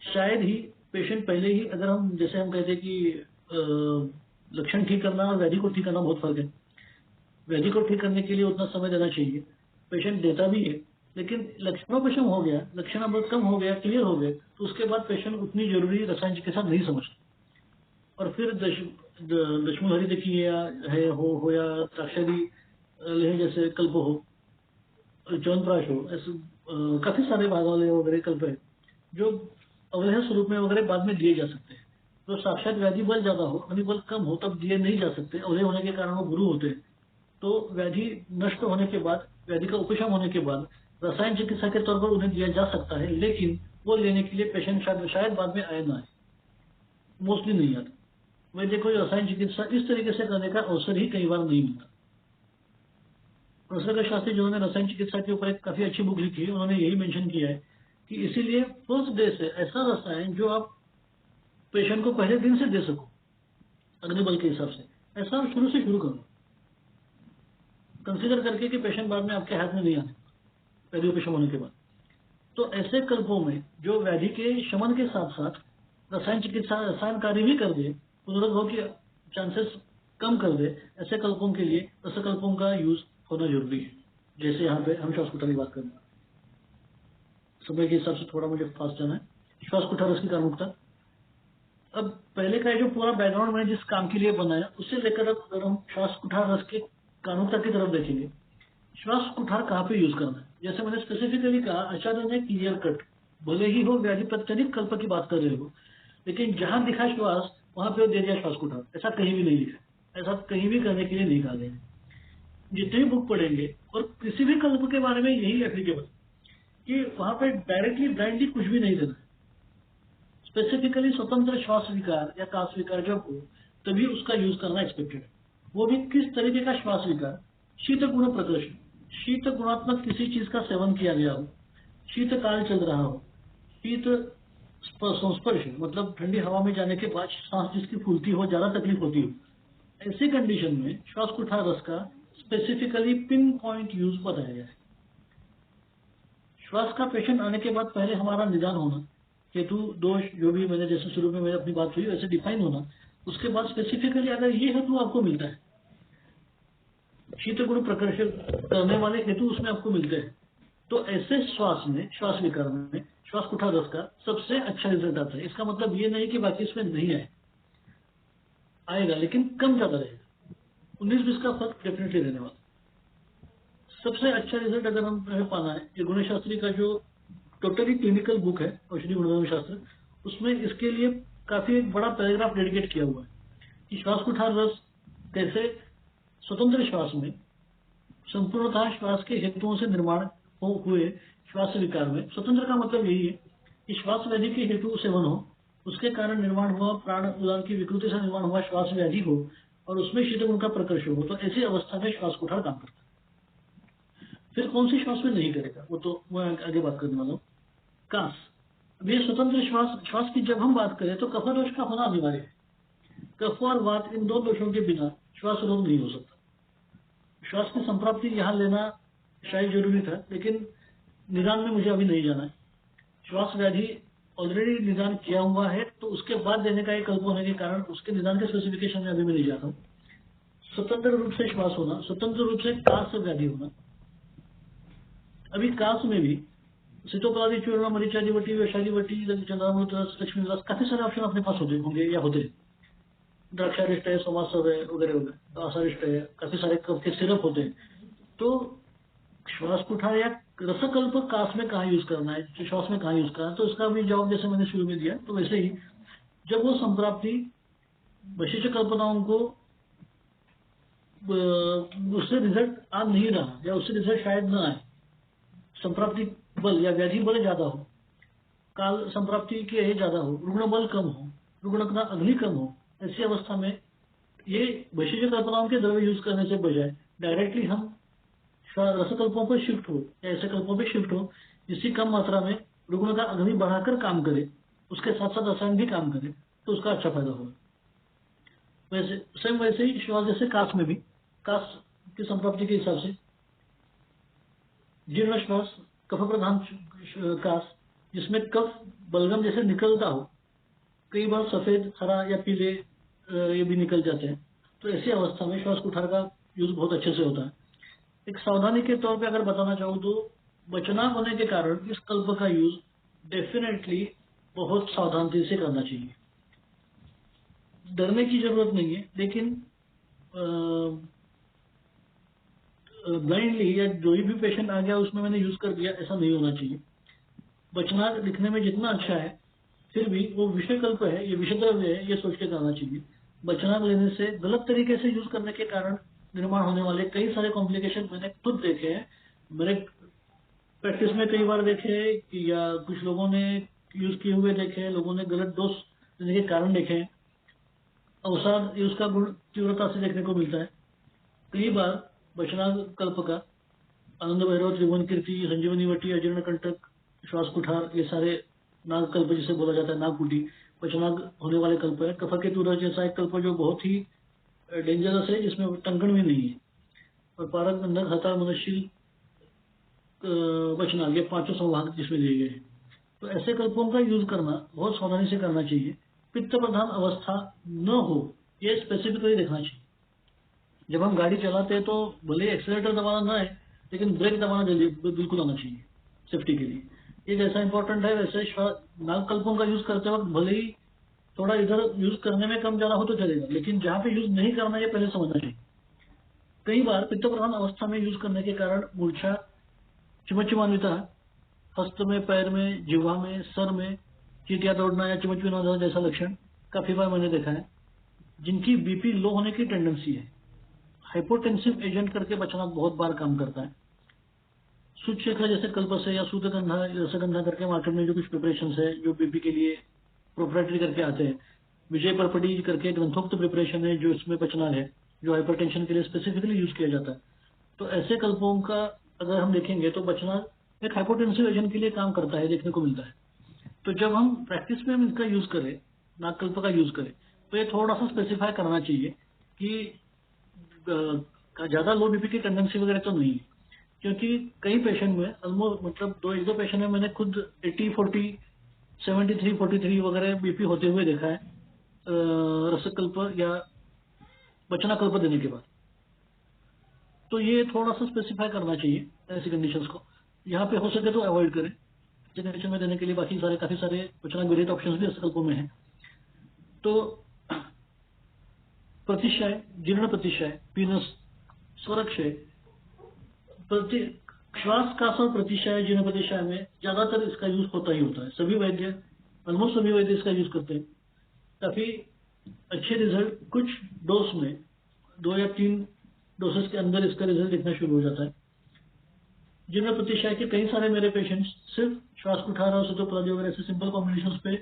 शायद ही पेशेंट पहले ही, अगर हम जैसे हम कहते हैं कि लक्षण ठीक करना और व्याधि को ठीक करना बहुत फर्क है। व्याधि को ठीक करने के लिए उतना समय देना चाहिए, पेशेंट देता भी है, लेकिन लक्षणोपशम हो गया, लक्षण अब कम हो गया, क्लियर हो गए, तो उसके बाद पेशेंट उतनी जरूरी रसायन चिकित्सा नहीं समझता और फिर दशमूलहरी देखिए है हो या द्राक्षादी लेह जैसे कल्प हो, च्यवनप्राश हो, ऐसे काफी सारे भाग वाले वगैरह कल्प है जो अवलेह स्वरूप में वगैरह बाद में दिए जा सकते हैं। तो साक्षात व्याधि बल ज्यादा हो, अग्नि बल कम हो तब दिए नहीं जा सकते, अवलेह होने के कारण वो गुरु होते हैं। तो व्याधि नष्ट होने के बाद, व्याधि का उपशम होने के बाद रसायन चिकित्सा के तौर पर उन्हें दिया जा सकता है, लेकिन वो लेने के लिए पेशेंट शायद बाद में आए ना आए, मोस्टली नहीं आता। वैद्य को रसायन चिकित्सा इस तरीके से करने का अवसर ही कई बार नहीं मिलता। प्रोफेसर शास्त्री जिन्होंने रसायन चिकित्सा के ऊपर एक काफी अच्छी बुक लिखी है, उन्होंने यही मेंशन किया है कि इसीलिए फर्स्ट डे से ऐसा रसायन जो आप पेशेंट को पहले दिन से दे सको अग्निबल के हिसाब से, ऐसा आप शुरू से शुरू करो, कंसीडर करके कि पेशेंट बाद में आपके हाथ में नहीं आने पहले ऑपरेशन होने के बाद। तो ऐसे कल्पों में जो व्याधि के शमन के साथ साथ रसायन चिकित्सा रसायन कार्य भी कर दे, पुनरुद्भव के चांसेस कम कर दे, ऐसे कल्पों के लिए रसकल्पों का यूज होना जरूरी है। जैसे यहाँ पे हम श्वास कुठार की बात करें, समय के हिसाब से थोड़ा मुझे फास्ट जाना है। श्वास कुठार रस की कामुकता, अब पहले का जो पूरा बैकग्राउंड मैंने जिस काम के लिए बनाया उससे लेकर अब अगर हम श्वास कुठार रस के कामुकता की तरफ देखेंगे, श्वास कुठार कहाँ पे यूज करना है, जैसे मैंने स्पेसिफिकली कहा आचार्य ने क्लियर कट, भले ही हो व्याधि प्रत्यनिक कल्प की बात कर रहे हो, लेकिन जहां दिखा श्वास वहां पे दे दिया श्वास कुठार, ऐसा कहीं भी नहीं लिखा, ऐसा कहीं भी करने के लिए नहीं कहा गया। जितने भी बुक पढ़ेंगे और किसी भी कल्प के बारे में यही एप्लीकेबल कि वहां पे डायरेक्टली ब्लाइंडली कुछ भी नहीं देना, स्पेसिफिकली स्वतंत्र श्वास विकार या काश विकार जब हो तभी उसका यूज करना एक्सपेक्टेड है। वो भी किस तरीके का श्वास विकार, शीत गुण प्रकर्षण, शीत गुणात्मक किसी चीज का सेवन किया गया हो, शीत काल चल रहा हो, शीत संस्पर्श मतलब ठंडी हवा में जाने के बाद सांस जिसकी फूलती हो, ज्यादा तकलीफ होती हो, ऐसी कंडीशन में श्वास कुठार रस का स्पेसिफिकली पिन पॉइंट यूज बताया गया है। श्वास का पेशेंट आने के बाद पहले हमारा निदान होना, हेतु दोष जो भी मैंने जैसे शुरू में मेरी अपनी बात हुई वैसे डिफाइन होना, उसके बाद स्पेसिफिकली अगर ये हेतु आपको मिलता है, शीत गुण प्रकर्षण करने वाले हेतु उसमें आपको मिलते हैं, तो ऐसे श्वास में, श्वास विकार में श्वास कुठार रस का सबसे अच्छा रिजल्ट आता है। इसका मतलब ये नहीं कि बाकी इसमें नहीं आएगा, लेकिन कम ज्यादा रहेगा, 19-20 का फर्क डेफिनेटली रहने वाला। सबसे अच्छा रिजल्ट अगर हमें पाना है, ये गुणशास्त्री का जो टोटली क्लिनिकल बुक है औषधि गुणधर्म शास्त्र, उसमें इसके लिए काफी एक बड़ा पैराग्राफ डेडिकेट किया हुआ है कि श्वास कुठार रस कैसे स्वतंत्र श्वास में संपूर्णतः श्वास के हेतुओं से निर्माण हुए श्वास विकार में, स्वतंत्र का मतलब यही है कि श्वास व्याधि के हेतु सेवन हो, उसके कारण निर्माण हुआ प्राण उदान की विकृति से निर्माण हुआ श्वास व्याधि हो और उसमें शीत गुण का प्रकर्ष हो, तो ऐसी अवस्था में श्वास कुठार काम करता है। फिर कौन सी श्वास में नहीं करेगा वो तो मैं आगे बात करने वाला हूँ। काश, अब ये स्वतंत्र श्वास की जब हम बात करें तो कफ दोष का होना अनिवार्य है। कफ और वात इन दो दोषों के बिना श्वास रोग नहीं हो सकता। श्वास की संप्राप्ति यहाँ लेना शायद जरूरी था, लेकिन निदान में मुझे अभी नहीं जाना है। श्वास व्याधि ऑलरेडी निदान किया हुआ है, तो उसके बाद देने का एक कल्प होने के कारण उसके निदान के स्पेसिफिकेशन में अभी मैं नहीं जाता हूँ। स्वतंत्र रूप से श्वास होना, स्वतंत्र रूप से काश व्याधि होना। अभी काश में भी सीतोपलादी चूर्ण, मरीचादी वटी, वैशाली वटी, चंद्रामृत रस, लक्ष्मी रस, काफी सारे ऑप्शन अपने पास होंगे या होते हैं। द्राक्षारिष्ट है, सोमासव है, वगैरह वगैरह, आसारिष्ट है, काफी सारे कफ के सिरप होते हैं। तो श्वास कुठार या रसकल्प काश में कहाँ यूज करना है, श्वास में कहाँ यूज करना है, तो इसका भी जवाब जैसे मैंने शुरू में दिया, तो वैसे ही जब वो संप्राप्ति विशिष्ट कल्पनाओं को उससे रिजल्ट आ नहीं रहा या उससे रिजल्ट शायद न आए, संप्राप्ति बल या व्याधि बल ज्यादा हो, काल संप्राप्ति के ज्यादा हो, रुग्ण बल कम हो, रुग्ण का अग्नि कम हो, ऐसी अवस्था में ये विशिष्ट कल्पनाओं के द्रव्य यूज करने से बजाय डायरेक्टली हम रसकल्पों पर शिफ्ट हो या ऐसे कल्पों पर शिफ्ट हो जिसकी कम मात्रा में रुग्ण का अग्नि बढ़ाकर काम करे, उसके साथ साथ रसायन भी काम करे, तो उसका अच्छा फायदा होगा। वैसे सेम वैसे ही श्वास जैसे काश में भी, काश की संप्राप्ति के हिसाब से जीर्ण श्वास, कफ प्रधान काश जिसमें कफ बलगम जैसे निकलता हो, कई बार सफेद, हरा या पीले ये भी निकल जाते हैं, तो ऐसी अवस्था में श्वास कुठार का यूज बहुत अच्छे से होता है। एक सावधानी के तौर पे अगर बताना चाहूँ तो बचना होने के कारण इस कल्प का यूज डेफिनेटली बहुत सावधानी से करना चाहिए। डरने की जरूरत नहीं है, लेकिन ब्लाइंडली या जो भी पेशेंट आ गया उसमें मैंने यूज कर दिया, ऐसा नहीं होना चाहिए। बचना लिखने में जितना अच्छा है, फिर भी वो विषय कल्प है, ये विषय द्रव्य है, ये सोच के करना चाहिए। बचना लेने से, गलत तरीके से यूज करने के कारण निर्माण होने वाले कई सारे कॉम्प्लिकेशन मैंने खुद देखे हैं, मेरे प्रैक्टिस में कई बार देखे, या कुछ लोगों ने यूज किए हुए देखे, लोगों ने गलत डोज देने के कारण देखे। अवसाद उसका गुण तीव्रता से देखने को मिलता है। कई बार बचना कल्प का आनंद भैरव, त्रिभुवन कीर्ति, संजीवनी वटी, अजीर्ण कंटक, श्वास कुठार, ये सारे नाग कल्प जिसे बोला जाता है, नागकुटी, पचनाग होने वाले कल्प है। कफकेतुरज जैसा एक कल्प जो बहुत ही डेंजरस है, जिसमें टंकण भी नहीं है। और पारक, गंधक, हता, मनुष्य, वचनाग, ये पांचों संवाहक जिसमें दिए गए हैं। तो ऐसे कल्पों का यूज करना बहुत सावधानी से करना चाहिए। पित्त प्रधान अवस्था न हो, ये स्पेसिफिकली देखना चाहिए। जब हम गाड़ी चलाते हैं तो भले एक्सीलेटर दबाना ना है, लेकिन ब्रेक दबाना बिल्कुल आना चाहिए सेफ्टी के लिए। ये जैसा इंपॉर्टेंट है, वैसे नाग कल्पों का यूज करते वक्त भले ही थोड़ा इधर यूज करने में कम ज्यादा हो तो चलेगा, लेकिन जहाँ पे यूज नहीं करना ये पहले समझना चाहिए। कई बार पित्त प्रधान अवस्था में यूज करने के कारण मूर्छा, चिमचिमान्विता, हस्त में, पैर में, जिह्वा में, सर में चींटियां दौड़ना या चिमचिमाना जैसा लक्षण काफी बार मैंने देखा है। जिनकी बीपी लो होने की टेंडेंसी है, हाइपोटेंसिव एजेंट करके बचना बहुत बार काम करता है। सूचशेखर जैसे कल्प से या सूतगंधा, रसगंधा करके मार्केट में जो कुछ प्रिपरेशन है जो बीपी के लिए प्रोप्राइटरी करके आते हैं। विजय परपटी करके ग्रंथोक्त प्रिपरेशन है जो इसमें बचना है, जो हाइपरटेंशन के लिए स्पेसिफिकली यूज किया जाता है। तो ऐसे कल्पों का अगर हम देखेंगे तो बचना एक हाइपोटेंसिव एजेंट के लिए काम करता है, देखने को मिलता है। तो जब हम प्रैक्टिस में हम इसका यूज करें, नागकल्प का यूज करें, तो ये थोड़ा सा स्पेसिफाई करना चाहिए कि ज्यादा लो बीपी की टेंडेंसी वगैरह तो नहीं है। क्योंकि कई पेशेंट में ऑलमोस्ट, मतलब एक दो पेशेंट में मैंने खुद 80-40, 73-43 वगैरह बीपी होते हुए देखा है रसकल्प या बचना कल्प देने के बाद। तो ये थोड़ा सा स्पेसिफाई करना चाहिए ऐसी कंडीशंस को। यहाँ पे हो सके तो अवॉइड करें। कंडीशन में देने के लिए बाकी काफी सारे बचना वेरिएंट ऑप्शंस भी रसकल्पों में हैं। तो प्रतिशय, जीर्ण प्रतिशय, पीनस, स्वरक्षय, श्वास कास और प्रतिशय, जीर्ण प्रतिशय में ज्यादातर इसका यूज होता ही होता है। सभी वैद्य, ऑलमोस्ट सभी वैद्य इसका यूज करते हैं। काफी अच्छे रिजल्ट कुछ डोज में, 2 या 3 डोसेस के अंदर इसका रिजल्ट दिखना शुरू हो जाता है। जीर्ण प्रतिशय के कई सारे मेरे पेशेंट्स सिर्फ श्वास कुठार और सितोपलाजी वगैरह ऐसे सिंपल कॉम्बिनेशन पे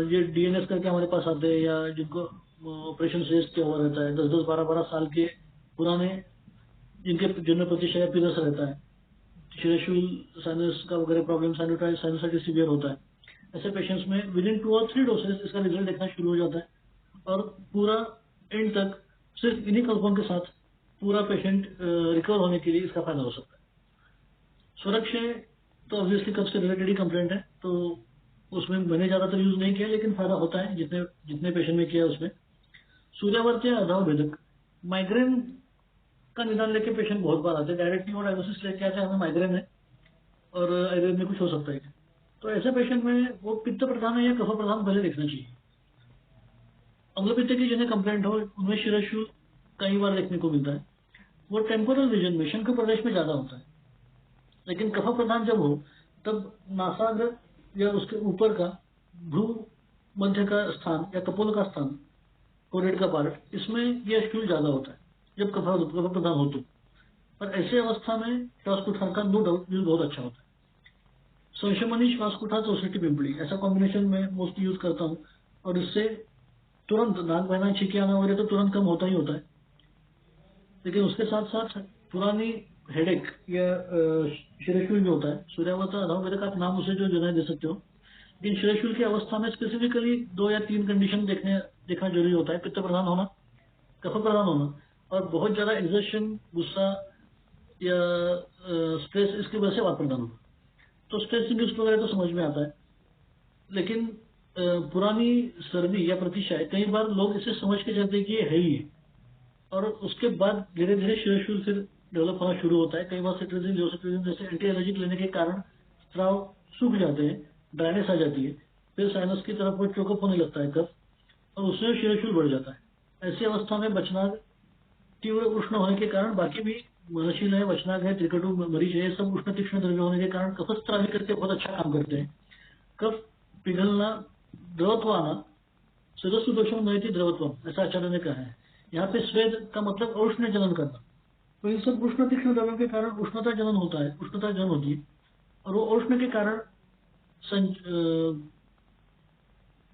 ये डीएनएस करके हमारे पास आते हैं, या जिनको ऑपरेशन सजेस्ट किया हुआ रहता है, 10-10, 12-12 साल के पुराने, जिनके जिनमें प्रतिशय पीरस रहता है, शिरशूल साइनस का वगैरह प्रॉब्लम, साइनसाइटिस सीवियर होता है। ऐसे पेशेंट्स में विद इन 2 और 3 डोसेस इसका रिजल्ट देखना शुरू हो जाता है, और पूरा एंड तक सिर्फ इन्हीं कल्पों के साथ पूरा पेशेंट रिकवर होने के लिए इसका फायदा हो सकता है। स्वरक्षय तो ऑब्वियसली कब से रिलेटेड ही कंप्लेंट है, तो उसमें मैंने ज्यादातर यूज नहीं किया, लेकिन फायदा होता है जितने पेशेंट में किया उसमें। सूर्यावर्त या अधाव भेदक, माइग्रेन का निदान लेके पेशेंट बहुत बार आते हैं, डायरेक्टली वो डायग्नोसिस लेके आते हैं हमें माइग्रेन है और आयुर्वेद में कुछ हो सकता है। तो ऐसे पेशेंट में वो पित्त प्रधान है या कफ प्रधान पहले देखना चाहिए। अम्लपित्त की जिन्हें कंप्लेंट हो उनमें शिरशूल कई बार देखने को मिलता है। वो टेम्पोरल रीजन में, शंख प्रदेश में ज्यादा होता है। लेकिन कफ प्रधान जब हो तब नासाग्र या उसके ऊपर का भ्रू मध्य का स्थान या कपोल का स्थान, फोरहेड का पार्ट, इसमें यह स्टूल ज्यादा होता है जब कफ प्रधान हो तो। और ऐसे अवस्था में श्वास कुठार का नो डाउट यूज बहुत अच्छा होता है। संशमनी श्वास कुठार, सोसाइटी पिंपली, ऐसा कॉम्बिनेशन में मोस्टली यूज करता हूँ, और इससे तुरंत नाक बहना, छींके आना वगैरह तो तुरंत कम होता ही होता है। लेकिन उसके साथ साथ पुरानी हेडेक या शिरशूल जो होता है, सूर्यावर्त अधाव भेदक आप नाम उसे जो जगह दे सकते हो, लेकिन शिरशूल की अवस्था में स्पेसिफिकली 2 या 3 कंडीशन देखना जरूरी होता है। पित्त प्रधान होना, कफ प्रधान होना, और बहुत ज्यादा एक्सर्शन, गुस्सा या स्ट्रेस, इसकी वजह से वात प्रधान होना। तो स्ट्रेस इंड्यूस्ड वगैरह तो समझ में आता है, लेकिन पुरानी सर्दी या प्रतिशय कई बार लोग इसे समझ के चलते हैं कि ये है ही है, और उसके बाद धीरे धीरे शिरशूल फिर डेवलप होना शुरू होता है। कई बार सिट्रिजिन, लियोसिट्रिजिन जैसे एंटी एलर्जिक लेने के कारण स्राव सूख जाते हैं, ड्राइनेस आ जाती है, फिर साइनस की तरफ वो चोकअप होने लगता है कफ, और उससे शिरशूल बढ़ जाता है। ऐसी अवस्था में बचनाग तीव्र उष्ण होने के कारण, बाकी भी मनशील है, वचनाग है, त्रिकटु, मरीज है, सब उष्ण तीक्ष्ण द्रव्य होने के कारण कफस्त्रावी करके बहुत अच्छा काम करते हैं। कफ पिघलना, द्रवत्व आना, सदस्य दोषम नयति द्रवत्व, ऐसा आचार्य ने कहा है। यहाँ पे स्वेद का मतलब उष्ण जनन करना। तो इन सब उष्ण तीक्ष्ण द्रव्यों के कारण उष्णता जनन होता है, उष्णता जनन होती है, और वो उष्ण के कारण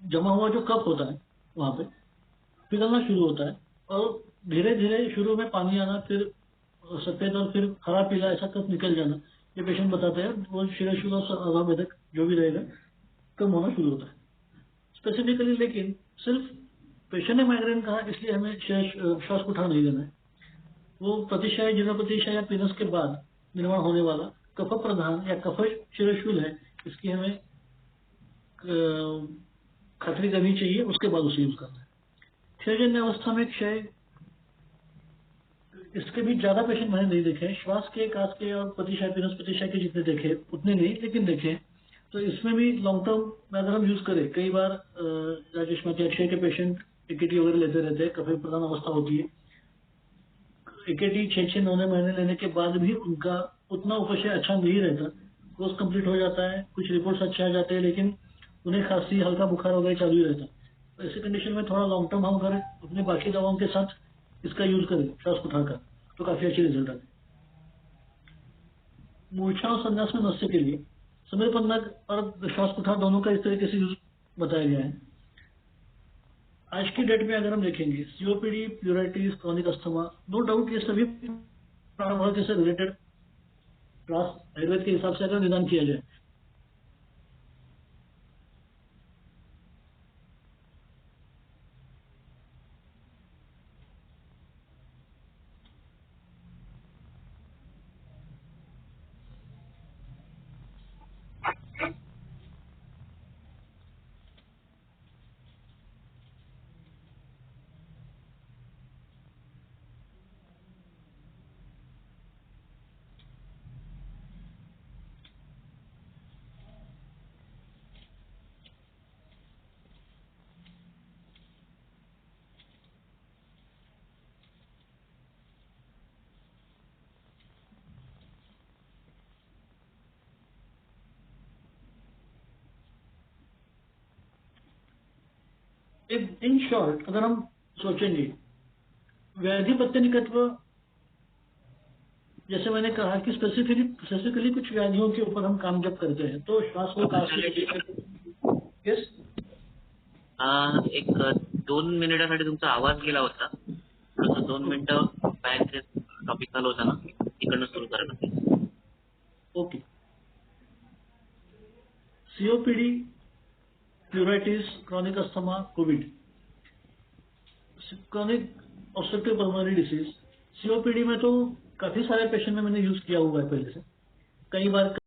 जमा हुआ जो कफ होता है वहां पे पिघलना शुरू होता है, और धीरे धीरे शुरू में पानी आना, फिर सफेद और फिर हरा पीला ऐसा कफ निकल जाना, ये पेशेंट बताते हैं वो शिरोशूल और अभावेदक जो भी रहेगा कम होना शुरू होता है स्पेसिफिकली। लेकिन सिर्फ पेशेंट ने माइग्रेन कहा इसलिए हमें श्वास को उठा नहीं देना है। वो प्रतिशय जीर्णप्रतिशय या पीनस के बाद निर्माण होने वाला कफ प्रधान या कफ शिरोशूल है, इसकी हमें खातरी करनी चाहिए, उसके बाद उसे यूज करना है। क्षयजन्य अवस्था में क्षय, इसके भी ज्यादा पेशेंट मैंने नहीं देखे, श्वास के, कास के और प्रतिशय पीनस प्रतिशय के जितने देखे उतने नहीं, लेकिन देखे। तो इसमें भी लॉन्ग टर्म में अगर हम यूज करें, कई बार राजेश माती अक्षय के पेशेंट एकेटी वगैरह लेते रहते हैं, कफ प्रधान अवस्था होती है, एकेटी 6-9 महीने लेने के बाद भी उनका उतना उपशय अच्छा नहीं रहता, कोर्स कंप्लीट हो जाता है, कुछ रिपोर्ट्स अच्छे आ जाते हैं, लेकिन उन्हें खांसी हल्का बुखार वगैरह चालू ही रहता है। तो ऐसी कंडीशन में थोड़ा लॉन्ग टर्म हम अगर अपने बाकी दवाओं के साथ इसका यूज करें श्वास उठाकर तो काफी अच्छे रिजल्ट आते हैं। मूर्छा और संन्यास में नस्य के लिए समीरपन्नक और श्वास उठा दोनों का इस तरीके से यूज बताया गया है। आज की डेट में अगर हम देखेंगे COPD, pleuritis, chronic asthma, no doubt ये सभी प्राणवायु से रिलेटेड क्लास आयुर्वेद के हिसाब से अगर निदान किया जाए इन शॉर्ट अगर हम सोचेंगे व्याधिपत्य निकटत्व, जैसे मैंने कहा कि स्पेसिफिकली कुछ व्याधियों के ऊपर हम काम जब करते हैं तो श्वास को यस एक 2 मिनिटासाठी तुमचा आवाज गेला होता, थोडंसं 2 मिनिटं बॅक टॉपिक चालू होता ना, तिकडनं सुरू करा please. Okay. COPD, pleuritis, chronic asthma, Covid, chronic obstructive pulmonary disease. COPD में तो काफी सारे पेशेंट में मैंने यूज किया हुआ है पहले से, कई बार